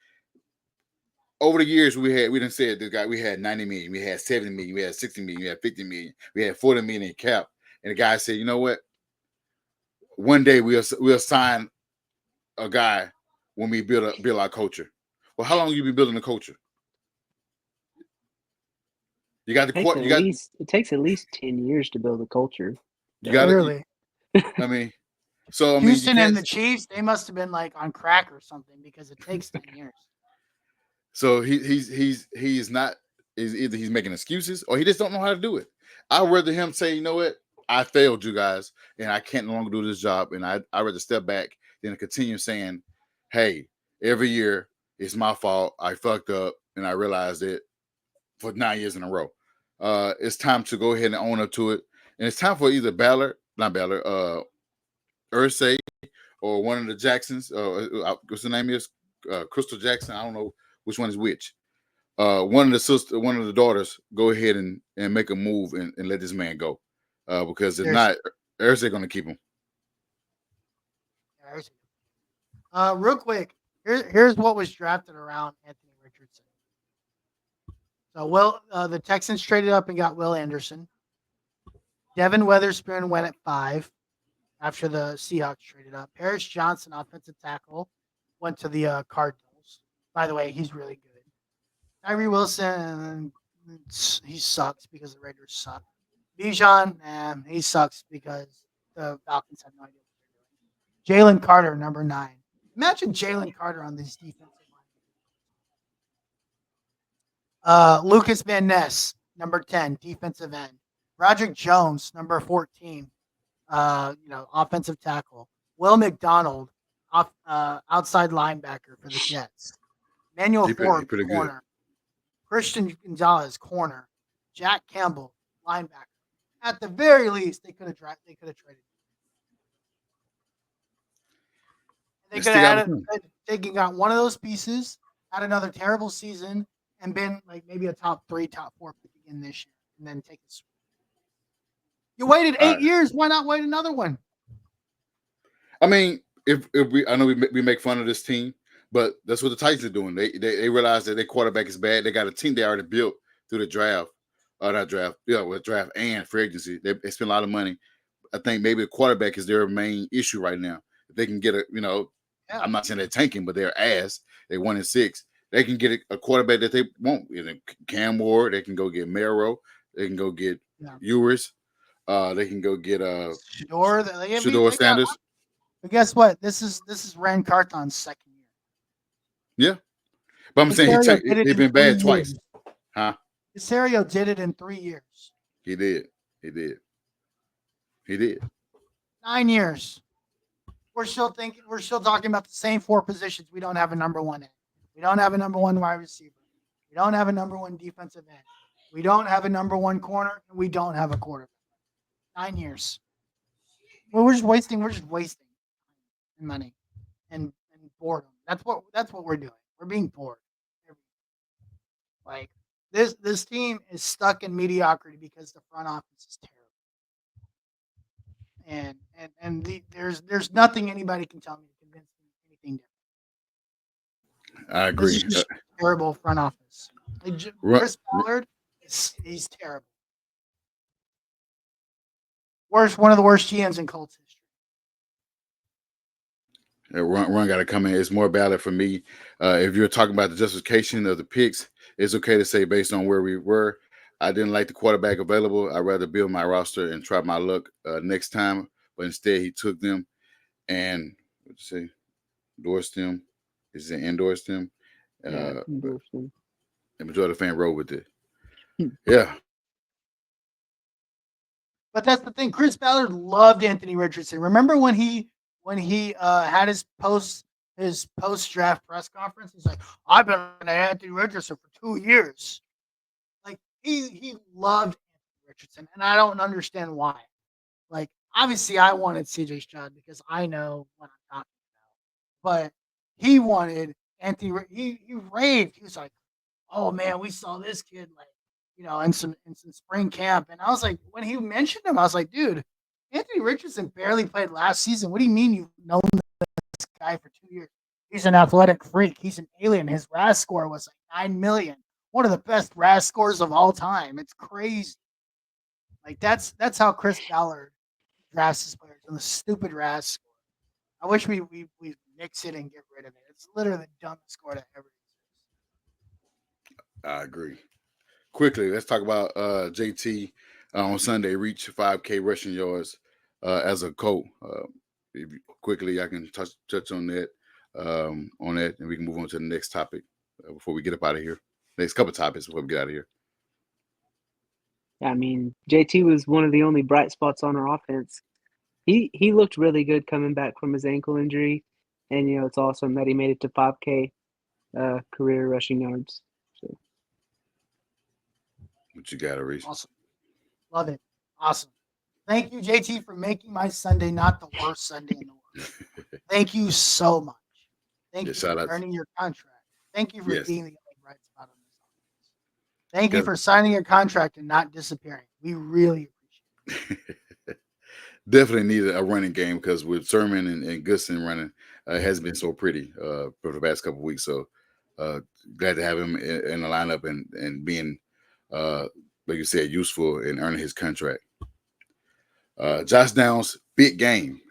Over the years, we didn't say it. This guy, we had 90 million, we had 70 million, we had 60 million, we had 50 million, we had 40 million in cap. And the guy said, you know what? One day we'll sign a guy when we build our culture. Well, how long you been building the culture? You got the court. It takes at least 10 years to build a culture. You got Clearly. I mean, so I mean, Houston and the Chiefs, they must have been like on crack or something because it takes 10 years. So he's not is either he's making excuses or he just don't know how to do it. I'd rather him say, you know what, I failed you guys and I can't no longer do this job, and I'd rather step back than to continue saying, hey, every year it's my fault. I fucked up and I realized it for 9 years in a row. It's time to go ahead and own up to it. And it's time for either Ursay, or one of the Jacksons. What's the name is? Crystal Jackson. I don't know which one is which. One of the daughters, go ahead and make a move and let this man go. Because if not, Ursay going to keep him. Real quick, here's what was drafted around Anthony Richardson. So, the Texans traded up and got Will Anderson. Devin Weatherspoon went at 5 after the Seahawks traded up. Paris Johnson, offensive tackle, went to the Cardinals. By the way, he's really good. Tyree Wilson, he sucks because the Raiders suck. Bijan, he sucks because the Falcons have no idea what they're doing. Jalen Carter, number 9. Imagine Jalen Carter on this defensive line. Lucas Van Ness, number 10, defensive end. Roderick Jones, number 14, offensive tackle. Will McDonald, outside linebacker for the Jets. Manuel Ford, corner. Good. Christian Gonzalez, corner. Jack Campbell, linebacker. At the very least, they could have traded. They could have got one of those pieces, had another terrible season, and been like maybe a top 3, top 4 pick again this year, and then take it. You waited 8 years. Why not wait another one? I mean, I know we make fun of this team, but that's what the Titans are doing. They realize that their quarterback is bad. They got a team they already built through the draft, with draft and free agency. They spend a lot of money. I think maybe the quarterback is their main issue right now. If they can get I'm not saying they're tanking, but they're ass. They 1-6. They can get a quarterback that they want. Cam Ward. They can go get Mero. They can go get Ewers. They can go get Shador Sanders. But guess what? This is Rand Carthon's second year. Yeah, but I'm saying they've been bad twice. Huh? Casario did it in 3 years. He did. 9 years. We're still talking about the same 4 positions. We don't have a number 1 end. We don't have a number 1 wide receiver. We don't have a number 1 defensive end. We don't have a number 1 corner, and we don't have a quarterback. 9 years. Well, we're just wasting money and boredom. That's what we're doing. We're being bored. Like this team is stuck in mediocrity because the front office is terrible. And there's nothing anybody can tell me to convince me anything different. I agree. This is just terrible front office. Chris Ballard, he's terrible. One of the worst GMs in Colts history. Run got to come in. It's more Ballard for me. If you're talking about the justification of the picks, it's okay to say based on where we were. I didn't like the quarterback available. I'd rather build my roster and try my luck next time. But instead, he took them and endorsed them. Is it endorsed them? Endorsed them. The majority of the fan rode with it. Yeah. But that's the thing. Chris Ballard loved Anthony Richardson. Remember when he had his post-draft press conference? He's like, I've been an Anthony Richardson for 2 years. Like he loved Anthony Richardson, and I don't understand why. Like obviously, I wanted CJ Stroud because I know what I'm talking about. But he wanted Anthony. He raved. He was like, "Oh man, we saw this kid in some spring camp," and I was like, when he mentioned him, I was like, "Dude, Anthony Richardson barely played last season. What do you mean you've known this guy for 2 years? He's an athletic freak. He's an alien. His RAS score was like 9 million. One of the best RAS scores of all time. It's crazy. Like that's how Chris Ballard drafts his players on the stupid RAS score. I wish we mix it and get rid of it. It's literally the dumbest score that ever exists. I agree. Quickly, let's talk about JT on Sunday. Reach 5K rushing yards as a Colt. Quickly, I can touch on that, and we can move on to the next topic before we get up out of here. Next couple topics before we get out of here. I mean, JT was one of the only bright spots on our offense. He looked really good coming back from his ankle injury, and it's awesome that he made it to 5K career rushing yards. So. What you got, Reese? Awesome, love it, awesome. Thank you, JT, for making my Sunday not the worst Sunday in the world. Thank you so much. Thank you for earning your contract. Thank you for being the bright spot on this offense. Thank you for signing your contract and not disappearing. We really appreciate it. Definitely needed a running game because with Sermon and Goodson running, it hasn't been so pretty for the past couple of weeks. So glad to have him in the lineup and being, like you said, useful in earning his contract. Josh Downs, big game.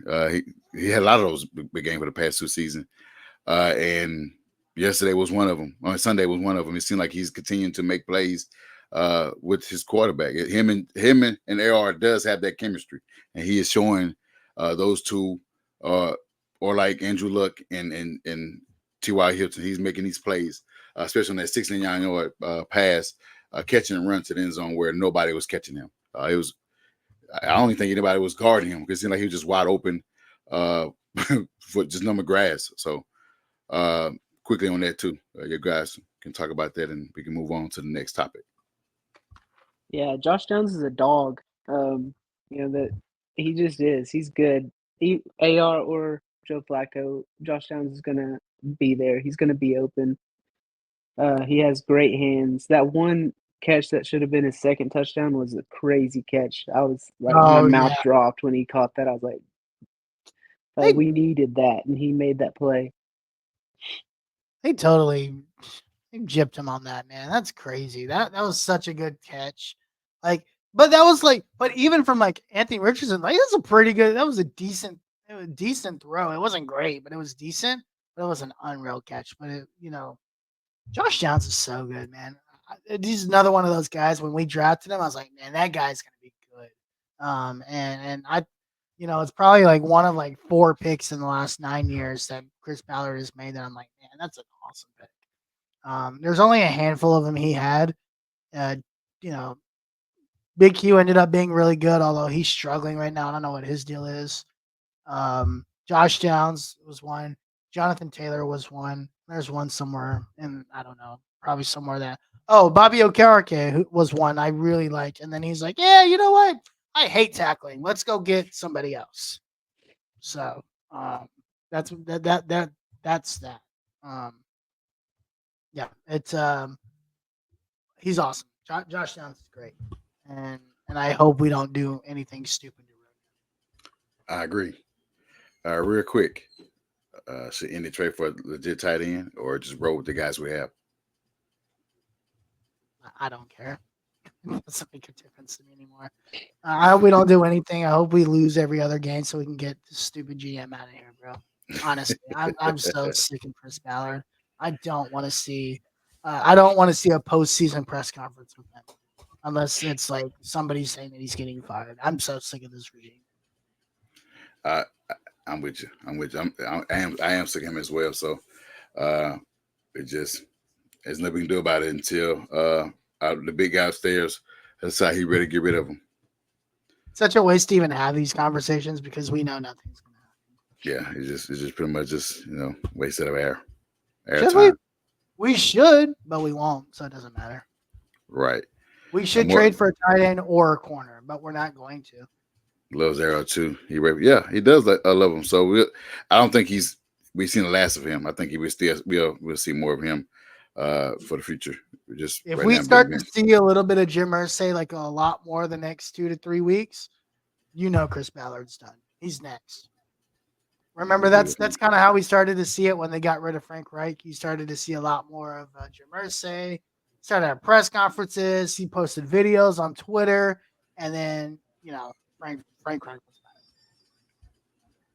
He had a lot of those big games for the past 2 seasons. And yesterday was one of them. On Sunday was one of them. It seemed like he's continuing to make plays with his quarterback. Him and AR does have that chemistry, and he is showing those two, or like Andrew Luck and T.Y. Hilton. He's making these plays, especially on that 69-yard pass, catching and run to the end zone where nobody was catching him. I don't even think anybody was guarding him because it seemed like he was just wide open for just number grass. So quickly on that too, you guys can talk about that and we can move on to the next topic. Yeah, Josh Downs is a dog. That he just is. He's good. AR or Joe Flacco, Josh Downs is gonna be there. He's gonna be open. He has great hands. That one catch that should have been his second touchdown was a crazy catch. I was like, my mouth dropped when he caught that. I was like, we needed that, and he made that play. They totally gypped him on that, man. That's crazy. That was such a good catch. But even from Anthony Richardson, that was a decent throw. It wasn't great, but it was decent. But it was an unreal catch. But Josh Downs is so good, man. He's another one of those guys. When we drafted him, I was like, man, that guy's gonna be good. And I, it's probably one of 4 picks in the last 9 years that Chris Ballard has made that I'm like, man, that's an awesome pick. There's only a handful of them he had. Big Q ended up being really good, although he's struggling right now. I don't know what his deal is. Josh Downs was one. Jonathan Taylor was one. There's one somewhere, and I don't know, probably somewhere that. Oh, Bobby Okereke was one I really liked, and then he's like, yeah, you know what? I hate tackling. Let's go get somebody else. So that's that. Yeah, it's he's awesome. Josh Downs is great, and I hope we don't do anything stupid to ruin him. I agree. Real quick, should Indy trade for a legit tight end or just roll with the guys we have? I don't care. It doesn't make a difference to me anymore. I hope we don't do anything. I hope we lose every other game so we can get the stupid GM out of here, bro. Honestly, I'm so sick of Chris Ballard. I don't want to see a postseason press conference with him unless it's somebody saying that he's getting fired. I'm so sick of this regime. I'm with you. I am sick of him as well. So there's nothing we can do about it until the big guy upstairs decide he's ready to get rid of him. Such a waste to even have these conversations because we know nothing's going to happen. Yeah, it's just pretty much wasted of air time. We should, but we won't, so it doesn't matter. Right. We should trade for a tight end or a corner, but we're not going to. Loves Arrow too. He does love him. So I don't think we've seen the last of him. I think we'll see more of him for the future. If we start to see a little bit of Jim Irsay a lot more the next 2 to 3 weeks, you know Chris Ballard's done. He's next. Remember, that's kind of how we started to see it when they got rid of Frank Reich. You started to see a lot more of Jim Irsay. Started at press conferences. He posted videos on Twitter, and then Frank Reich was back.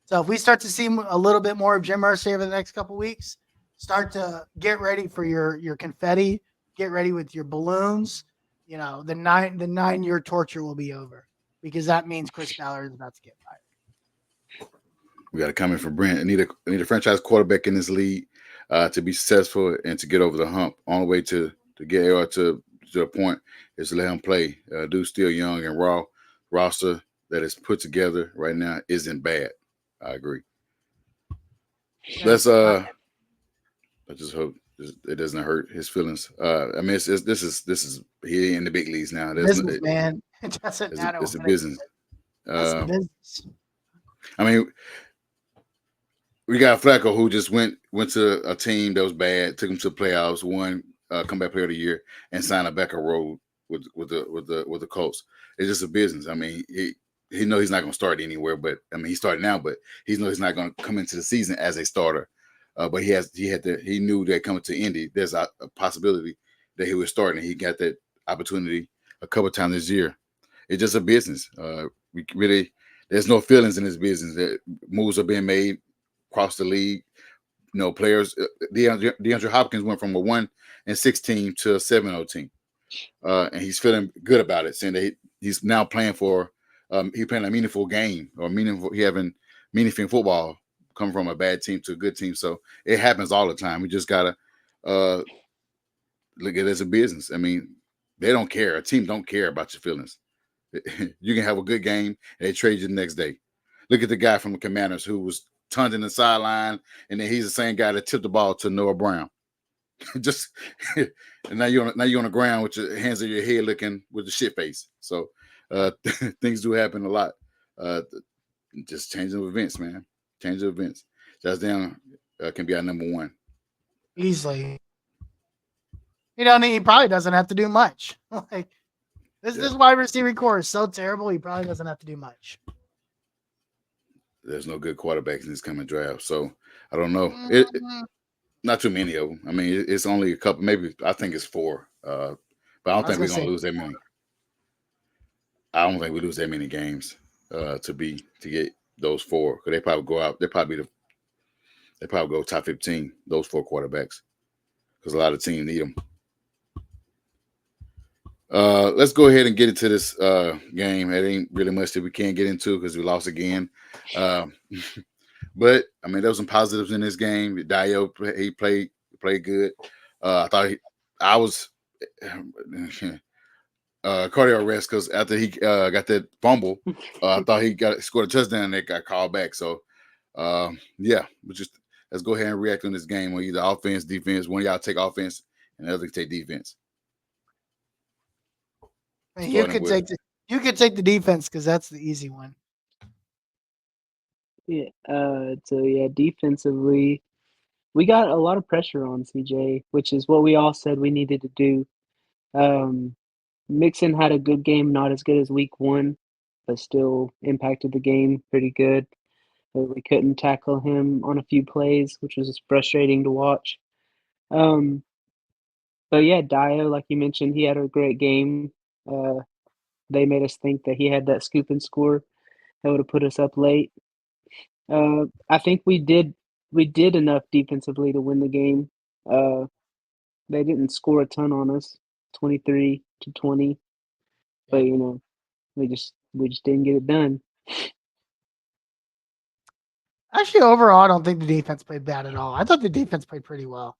So if we start to see a little bit more of Jim Irsay over the next couple weeks, start to get ready for your confetti. Get ready with your balloons. The 9-year torture will be over because that means Chris Ballard is about to get fired. We got to come in for Brent. I need a franchise quarterback in this league to be successful and to get over the hump. Only way to get AR to a point is to let him play. Dude's still young and raw. Roster that is put together right now isn't bad. I agree. Let's I just hope it doesn't hurt his feelings. I mean, this is he in the big leagues now. Business, man. It doesn't matter. It's a business. It's a business. I mean, we got Flacco who just went to a team that was bad, took him to the playoffs, won comeback player of the year, and signed a backup role with the Colts. It's just a business. I mean, he knows he's not going to start anywhere, but I mean, he's starting now, but he knows he's not going to come into the season as a starter. But he knew that coming to Indy, there's a possibility that he was starting. He got that opportunity a couple of times this year. It's just a business. There's no feelings in this business. That moves are being made across the league. Players. DeAndre Hopkins went from a 1-6 team to a 7-0 team, and he's feeling good about it, saying that he's now playing for. He's playing a meaningful game or He having meaningful football, coming from a bad team to a good team. So it happens all the time. We just gotta look at it as a business. I mean, they don't care. A team don't care about your feelings. You can have a good game and they trade you the next day. Look at the guy from the Commanders who was turned in the sideline, and then he's the same guy that tipped the ball to Noah Brown. Just and now you're on the ground with your hands on your head, looking with the shit face. So things do happen a lot. Just changing of events, man. Change of events. Josh Down can be our number one easily. He probably doesn't have to do much. This wide receiver core is so terrible. He probably doesn't have to do much. There's no good quarterbacks in this coming draft, so I don't know. Not too many of them. I mean, it's only a couple. Maybe I think it's 4. But I don't think we're gonna lose that many. I don't think we lose that many games to get those 4. Because they probably go out. They probably go top 15. Those 4 quarterbacks, because a lot of teams need them. Let's go ahead and get into this game. It ain't really much that we can't get into because we lost again. But I mean, there was some positives in this game. Dio, he played good. I thought I was cardio arrest because after he got that fumble, I thought he scored a touchdown and they got called back. So let's go ahead and react on this game on either offense, defense. One of y'all take offense and the other take defense. You could take the defense because that's the easy one. Yeah. Defensively, we got a lot of pressure on CJ, which is what we all said we needed to do. Mixon had a good game, not as good as week 1, but still impacted the game pretty good. We couldn't tackle him on a few plays, which was frustrating to watch. But yeah, Dio, like you mentioned, he had a great game. They made us think that he had that scoop and score that would have put us up late. I think we did enough defensively to win the game. They didn't score a ton on us, 23-20, but we just didn't get it done. Actually, overall, I don't think the defense played bad at all. I thought the defense played pretty well.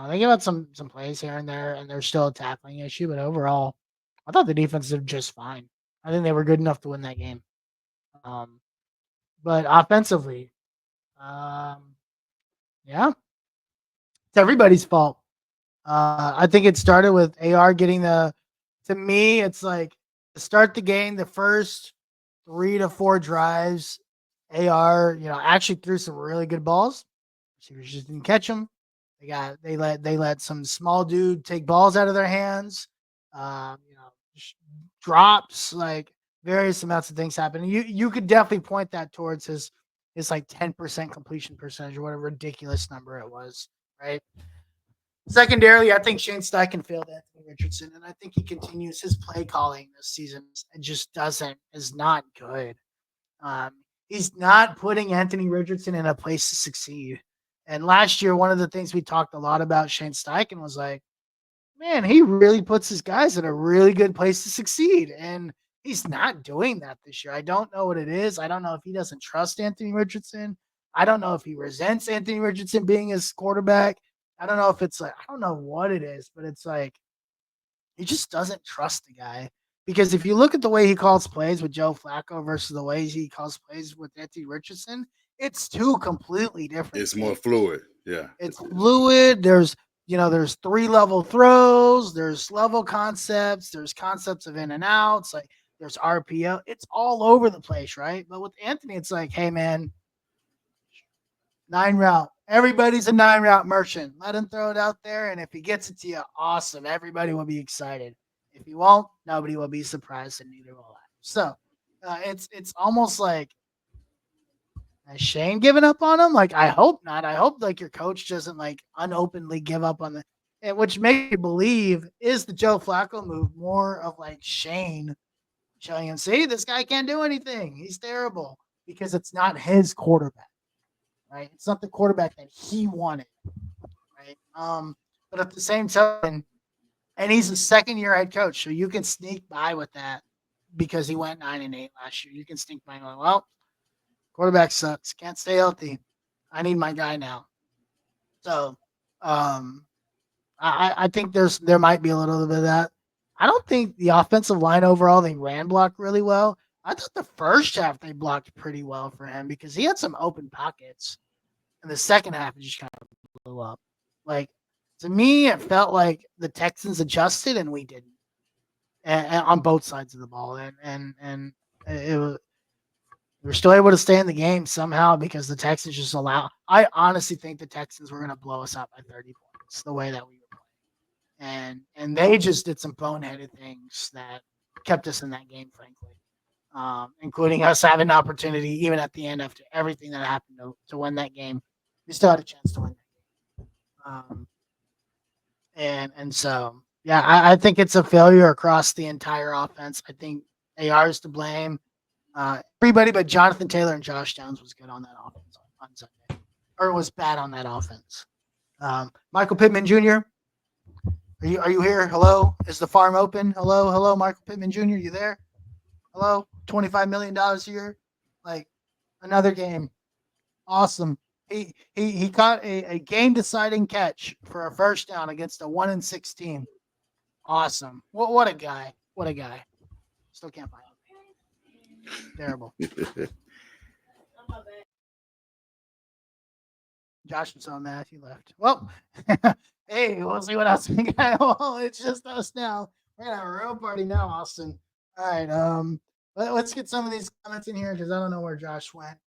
They gave out some plays here and there, and there's still a tackling issue, but overall, I thought the defense did just fine. I think they were good enough to win that game. But offensively, it's everybody's fault. I think it started with AR getting to me, it's like to start the game, the first 3 to 4 drives, AR, actually threw some really good balls. Receivers just didn't catch them. They let some small dude take balls out of their hands. Drops. Like various amounts of things happen. You could definitely point that towards his like 10% completion percentage or whatever ridiculous number it was, right? Secondarily, I think Shane Steichen failed Anthony Richardson, and I think he continues his play calling this season. It just is not good. He's not putting Anthony Richardson in a place to succeed. And last year, one of the things we talked a lot about Shane Steichen was like, man, he really puts his guys in a really good place to succeed. And he's not doing that this year. I don't know what it is. I don't know if he doesn't trust Anthony Richardson. I don't know if he resents Anthony Richardson being his quarterback. I don't know if it's like, I don't know what it is, but it's like he just doesn't trust the guy. Because if you look at the way he calls plays with Joe Flacco versus the way he calls plays with Anthony Richardson, it's two completely different. It's more fluid. Yeah. It's fluid. There's 3-level throws, there's level concepts, there's concepts of in and outs, like there's RPO. It's all over the place, right? But with Anthony, it's like, hey man, 9 route. Everybody's a 9 route merchant. Let him throw it out there. And if he gets it to you, awesome. Everybody will be excited. If he won't, nobody will be surprised, and neither will I. So it's almost like, has Shane given up on him? Like, I hope not. I hope like your coach doesn't like unopenly give up on and which makes me believe is the Joe Flacco move more of like Shane showing him, see, this guy can't do anything. He's terrible because it's not his quarterback, right? It's not the quarterback that he wanted, right? But at the same time, and he's a second-year head coach, so you can sneak by with that because he went 9-8 last year. You can sneak by and go, well, quarterback sucks. Can't stay healthy. I need my guy now. So I think there might be a little bit of that. I don't think the offensive line overall, they ran block really well. I thought the first half they blocked pretty well for him because he had some open pockets. In the second half, it just kind of blew up. Like, to me, it felt like the Texans adjusted and we didn't. And on both sides of the ball. And it was, we were still able to stay in the game somehow because the Texans just I honestly think the Texans were going to blow us out by 30 points the way that we were playing. And they just did some boneheaded things that kept us in that game, frankly, including us having an opportunity even at the end after everything that happened to win that game. We still had a chance to win that game. And so, yeah, I think it's a failure across the entire offense. I think AR is to blame. Everybody but Jonathan Taylor and Josh Downs was good on that offense on Sunday, or was bad on that offense. Michael Pittman Jr., are you here? Hello? Is the farm open? Hello, Michael Pittman Jr., you there? Hello? $25 million a year? Like, another game. Awesome. He caught a game-deciding catch for a first down against a 1-6 team. Awesome. What a guy. What a guy. Still can't find him. Terrible. Josh was so mad he left. Well, hey, we'll see what else we got. Well, it's just us now. We're gonna have a real party now, Austin. All right. Let's get some of these comments in here because I don't know where Josh went.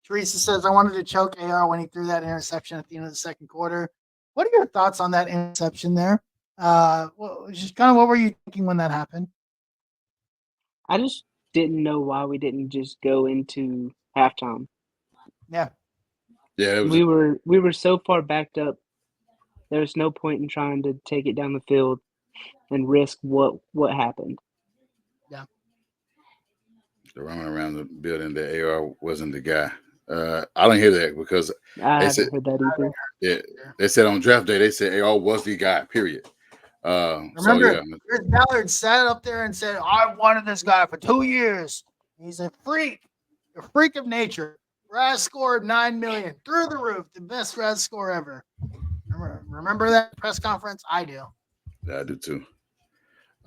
Teresa says, I wanted to choke AR when he threw that interception at the end of the second quarter. What are your thoughts on that interception there? Just kind of what were you thinking when that happened? I just didn't know why we didn't just go into halftime. Yeah. Yeah. We were so far backed up. There was no point in trying to take it down the field and risk what happened. Yeah. Running around the building, the AR wasn't the guy. I don't hear that because I haven't heard that either. Yeah, they said on draft day, they said AR was the guy, period. Remember, Chris Ballard sat up there and said, I wanted this guy for 2 years. He's a freak of nature. RAS score of 9 million, through the roof, the best RAS score ever. Remember that press conference? I do. Yeah, I do too.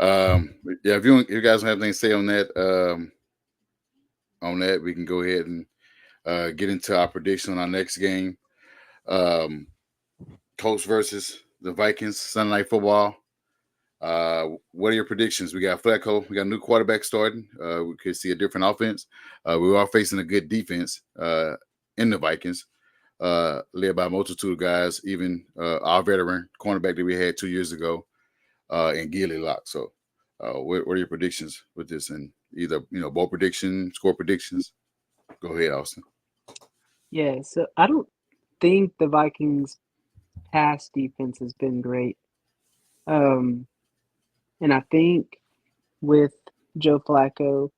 Yeah, if you guys don't have anything to say on that, we can go ahead and get into our prediction on our next game. Colts versus the Vikings, Sunday Night Football. What are your predictions? We got Flacco. We got a new quarterback starting. We could see a different offense. We are facing a good defense in the Vikings, led by a multitude of guys, even our veteran cornerback that we had 2 years ago in Gilly Lock. So What are your predictions with this? And either bowl prediction, score predictions. Go ahead, Austin. Yeah, so I don't think the Vikings' pass defense has been great. And I think with Joe Flacco,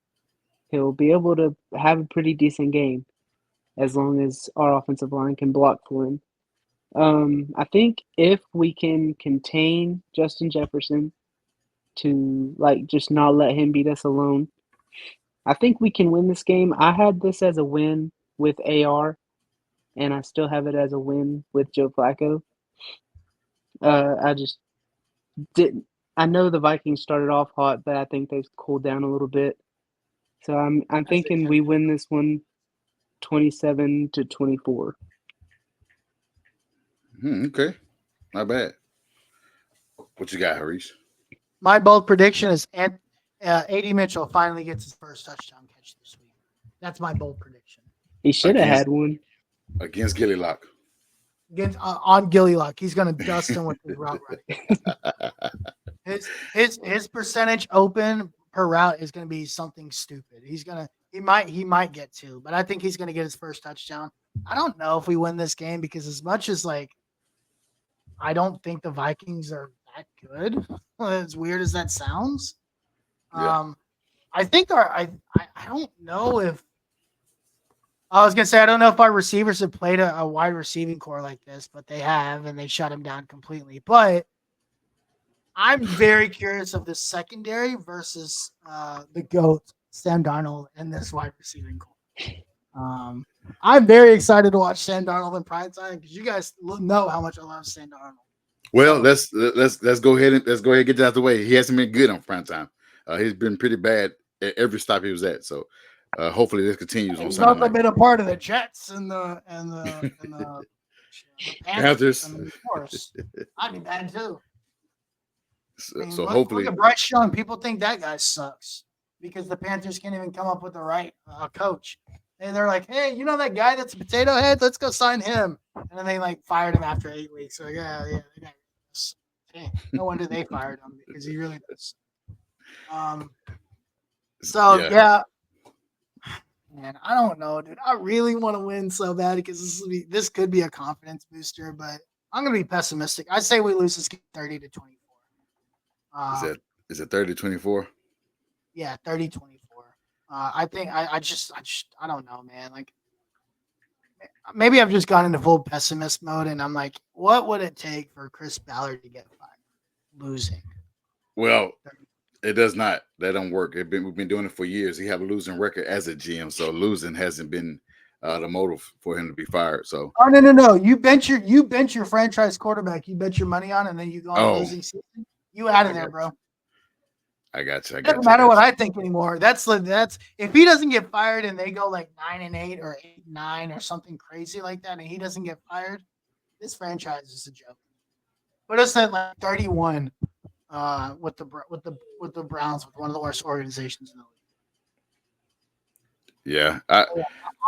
he'll be able to have a pretty decent game as long as our offensive line can block for him. I think if we can contain Justin Jefferson to just not let him beat us alone, I think we can win this game. I had this as a win with AR, and I still have it as a win with Joe Flacco. I just didn't. I know the Vikings started off hot, but I think they've cooled down a little bit. So I'm thinking we win this one 27-24. Okay, not bad. What you got, Harish? My bold prediction is A.D. Mitchell finally gets his first touchdown catch this week. That's my bold prediction. He should have had one against Gilly Lock. Against on Gilly Lock, he's going to dust him with his route running. His percentage open per route is going to be something stupid. He might get two, but I think he's going to get his first touchdown. I don't know if we win this game because as much as I don't think the Vikings are that good, as weird as that sounds. Yeah. I think I don't know if I was gonna say I don't know if our receivers have played a wide receiving core like this, but they have, and they shut him down completely. But I'm very curious of the secondary versus the GOAT, Sam Darnold, and this wide receiving core. I'm very excited to watch Sam Darnold in prime time because you guys know how much I love Sam Darnold. Well, let's go ahead and get that out of the way. He hasn't been good on prime time. He's been pretty bad at every stop he was at. So hopefully this continues. He's also been a part of the Jets and the Panthers. And of course, I'd be bad too. So hopefully, look at Bryce Young. People think that guy sucks because the Panthers can't even come up with the right coach. And they're like, hey, you know that guy that's a potato head? Let's go sign him. And then they fired him after 8 weeks. So yeah, that guy. No wonder they fired him because he really does. Yeah. Man, I don't know, dude. I really want to win so bad because this could be a confidence booster, but I'm gonna be pessimistic. I say we lose this game 30-24. Is it 30-24? Yeah, 30-24. I think I don't know, man. Maybe I've just gone into full pessimist mode, and I'm like, what would it take for Chris Ballard to get fired? Losing. Well, it does not. That don't work. We've been doing it for years. He have a losing record as a GM, so losing hasn't been the motive for him to be fired. So no. You bench your franchise quarterback. You bet your money on, and then you go on a losing season. You out of there, bro. I got you. It doesn't matter what I think anymore. That's if he doesn't get fired and they go 9-8 or 8-9 or something crazy like that, and he doesn't get fired, this franchise is a joke. But it's at 31 with the Browns, with one of the worst organizations in the league. Yeah,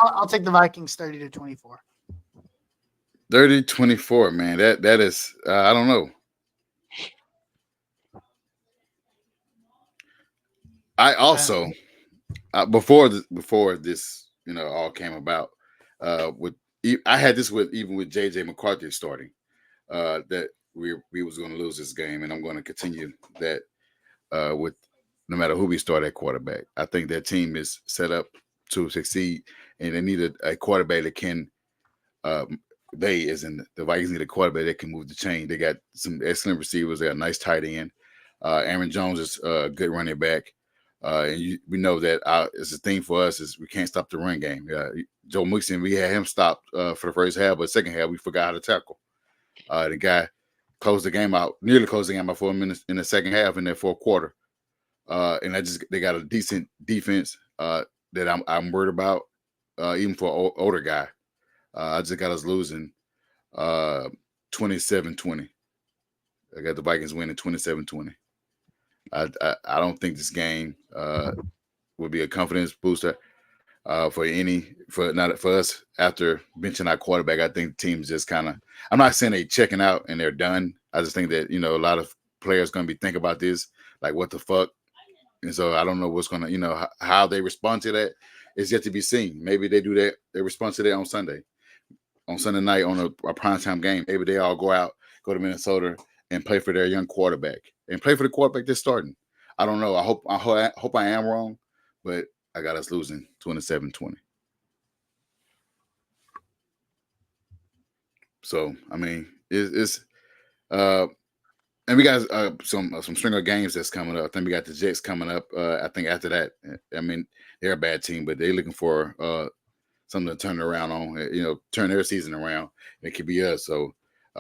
I'll take the Vikings 30-24. 30-24, man. That is I don't know. I also before this all came about I had this even with JJ McCarthy starting that we was going to lose this game, and I'm going to continue that with no matter who we start at quarterback. I think that team is set up to succeed, and they need a quarterback that can the Vikings need a quarterback that can move the chain. They got some excellent receivers. They got a nice tight end. Aaron Jones is a good running back. And we know that it's a thing for us is we can't stop the run game. Joe Mixon, we had him stopped for the first half, but second half we forgot how to tackle. The guy nearly closed the game out 4 minutes in the second half in that fourth quarter. And they got a decent defense that I'm worried about, even for an older guy. I just got us losing 27-20. I got the Vikings winning 27-20. I don't think this game would be a confidence booster for us after benching our quarterback. I think the team's just kind of. I'm not saying they checking out and they're done. I just think that a lot of players going to be thinking about this, like what the fuck. And so I don't know what's gonna, how they respond to that is yet to be seen. Maybe they do that. They respond to that on Sunday night on a primetime game. Maybe they all go out, go to Minnesota, and play for their young quarterback and play for the quarterback that's starting. I don't know. I hope I am wrong, but I got us losing 27-20. So I mean, it's and we got some string of games that's coming up. I think we got the Jets coming up. I think after that, I mean, they're a bad team, but they're looking for something to turn around on. Turn their season around. It could be us. So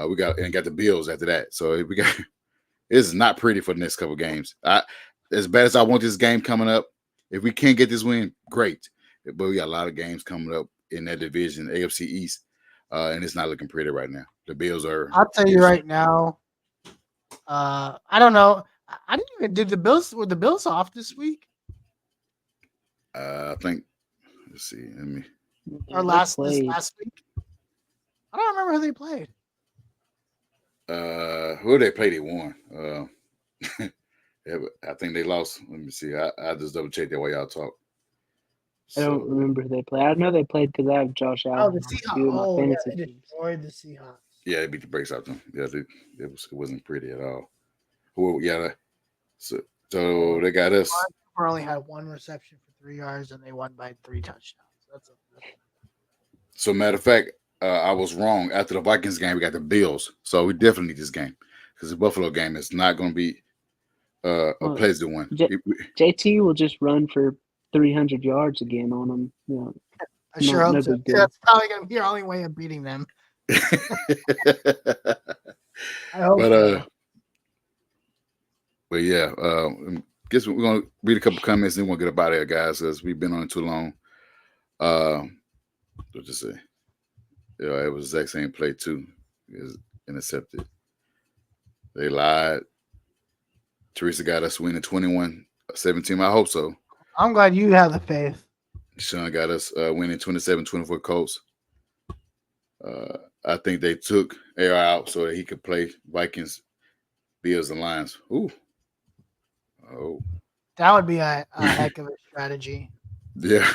we got the Bills after that. So we got it's not pretty for the next couple of games. As bad as I want this game coming up, if we can't get this win, great. But we got a lot of games coming up in that division, AFC East, and it's not looking pretty right now. The Bills are. I'll tell you right now. I don't know. I didn't even. Were the Bills off this week? I think. Let's see. Let me. Or last week? I don't remember who they played. Who they played? They won. Yeah, I think they lost. Let me see. I just double check that while y'all talk. I don't remember who they played. I know they played because I have Josh Allen. Oh, the Seahawks. They destroyed the Seahawks. Yeah, they beat the brakes out them. Yeah, it wasn't pretty at all. So they got us. Baltimore only had one reception for 3 yards, and they won by 3 touchdowns. So matter of fact, I was wrong. After the Vikings game, we got the Bills. So we definitely need this game because the Buffalo game is not going to be a pleasant one. JT will just run for 300 yards again on them. I sure hope so. That's probably going to be our only way of beating them. I hope so. But yeah, guess we're gonna read a couple comments and we'll get up out of here, guys, because we've been on it too long. What to say? Yeah, it was the exact same play too. It was intercepted. They lied. Teresa got us winning 21-17. I hope so. I'm glad you have the faith. Sean got us winning 27-24 Colts. I think they took AR out so that he could play Vikings, Bills, and Lions. Ooh. Oh. That would be a heck of a strategy. Yeah.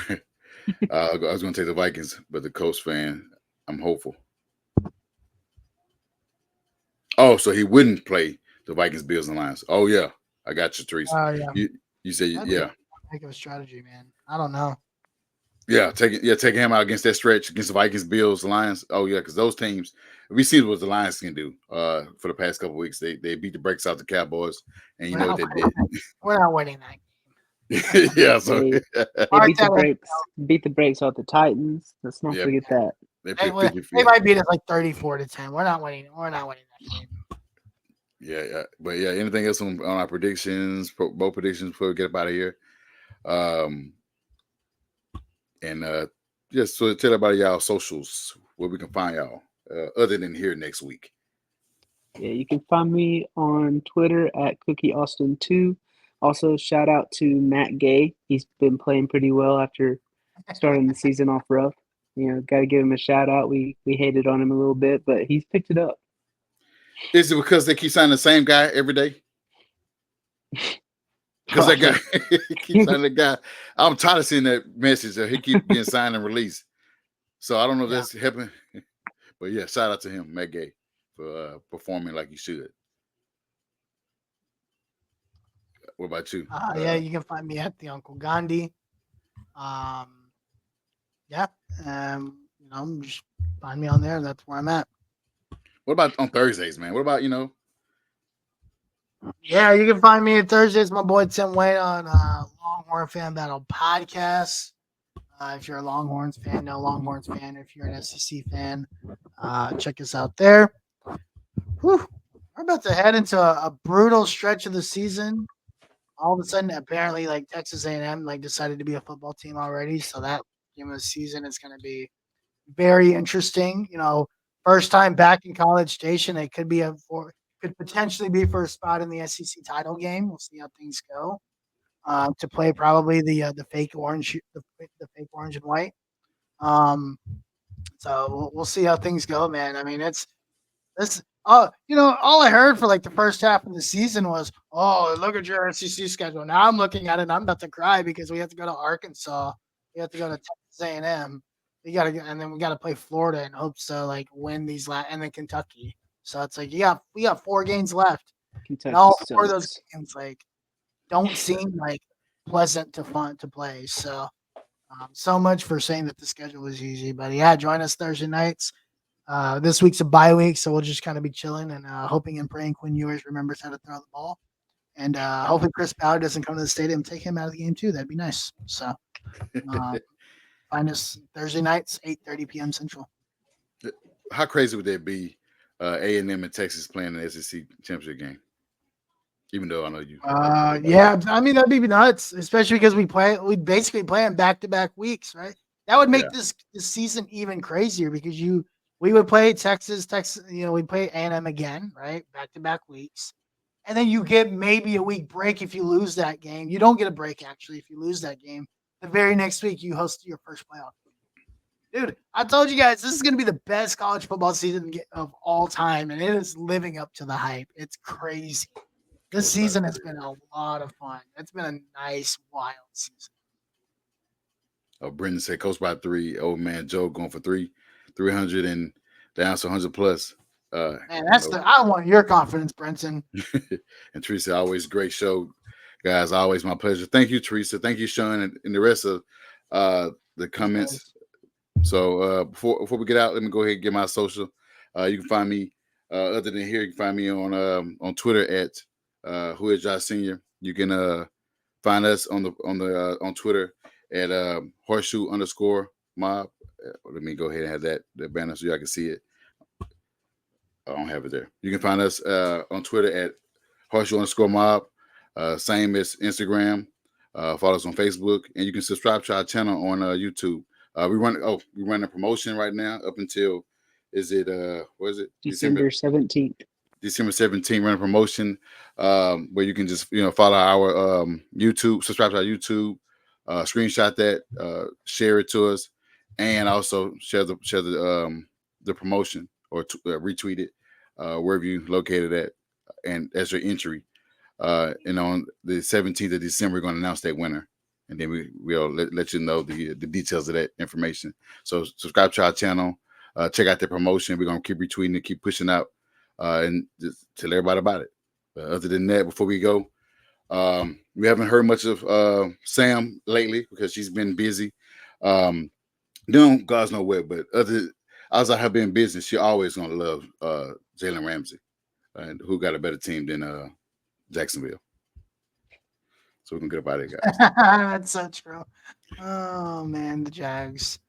I was going to take the Vikings, but the Colts fan, I'm hopeful. Oh, so he wouldn't play the Vikings, Bills, and Lions. Oh, yeah. I got you, Teresa. Oh, yeah. You say, That'd yeah. Heck of a strategy, man. I don't know. Yeah, taking him out against that stretch against the Vikings, Bills, Lions. Oh yeah, because those teams, we see what the Lions can do. For the past couple of weeks, they beat the brakes out the Cowboys, and you know what they did. We're not winning that game. Yeah, so they beat the brakes off the Titans. Let's not forget that. They might beat us like 34-10. We're not winning. We're not winning that game. Yeah. But yeah, anything else on our predictions, both predictions before we get up out of here? And just so tell everybody y'all socials where we can find y'all other than here next week. Yeah, you can find me on Twitter at CookieAustin2. Also, shout out to Matt Gay. He's been playing pretty well after starting the season off rough. Got to give him a shout out. We hated on him a little bit, but he's picked it up. Is it because they keep signing the same guy every day? Because that guy keeps signing the guy. I'm tired of seeing that message that he keeps getting signed and released. So I don't know if that's happening. But yeah, shout out to him, Matt Gay, for performing like he should. What about you? Yeah, you can find me at the Uncle Gandhi. Just find me on there. That's where I'm at. What about on Thursdays, man? What about, Yeah, you can find me on Thursdays. My boy Tim Wayne on Longhorn Fan Battle podcast. If you're a Longhorns fan, no Longhorns fan. If you're an SEC fan, check us out there. Whew. We're about to head into a brutal stretch of the season. All of a sudden, apparently, like Texas A&M decided to be a football team already. So that game of the season is going to be very interesting. First time back in College Station, it could potentially be for a spot in the SEC title game. We'll see how things go. To play probably the fake orange, the fake orange and white. So we'll see how things go, man. I mean, it's this. all I heard for like the first half of the season was, "Oh, look at your SEC schedule." Now I'm looking at it and I'm about to cry because we have to go to Arkansas, we have to go to Texas A&M, and then we got to play Florida in hopes to like win and then Kentucky. So it's like we got 4 games left, and Kentucky all 4 of those sucks. games like don't seem like pleasant to fun to play. So so much for saying that the schedule was easy, but yeah, join us Thursday nights. This week's a bye week, so we'll just kind of be chilling and hoping and praying Quinn Ewers remembers how to throw the ball. And hopefully Chris Ballard doesn't come to the stadium and take him out of the game too. That'd be nice. So find us Thursday nights, 8:30 p.m. Central. How crazy would that be? A&M and Texas playing the SEC championship game. Even though I know you. Yeah, I mean that'd be nuts, especially because we basically play in back-to-back weeks, right? That would make this season even crazier because we would play Texas, we play A&M again, right? Back-to-back weeks. And then you get maybe a week break if you lose that game. You don't get a break actually if you lose that game. The very next week you host your first playoff game. Dude, I told you guys this is going to be the best college football season of all time, and it is living up to the hype. It's crazy. This season has been a lot of fun. It's been a nice, wild season. Brendan said, "Coach by 3." Old man Joe going for 300 and down to 100 plus. Man, I want your confidence, Brenton. And Teresa, always great show, guys. Always my pleasure. Thank you, Teresa. Thank you, Sean, and the rest of the comments. So before we get out, let me go ahead and get my social. You can find me other than here. You can find me on Twitter at Who Is Josh Senior. You can find us on Twitter at Horseshoe_mob. Let me go ahead and have that banner so y'all can see it. I don't have it there. You can find us on Twitter at Horseshoe_mob. Same as Instagram. Follow us on Facebook, and you can subscribe to our channel on YouTube. We run a promotion right now up until what is it? December 17th. December 17th, run a promotion where you can just follow our YouTube, subscribe to our YouTube, screenshot that, share it to us, and also share the promotion or retweet it wherever you located at, and as your entry. And on the 17th of December, we're going to announce that winner, and then we'll let you know the details of that information. So subscribe to our channel, check out the promotion. We're going to keep retweeting and keep pushing out, and just tell everybody about it. Other than that, before we go, we haven't heard much of Sam lately because she's been busy. Doing God's know what, but outside her being business, she always gonna love Jalen Ramsey, and who got a better team than Jacksonville. So we can get up out of here, guys. That's so true. Oh man, the Jags.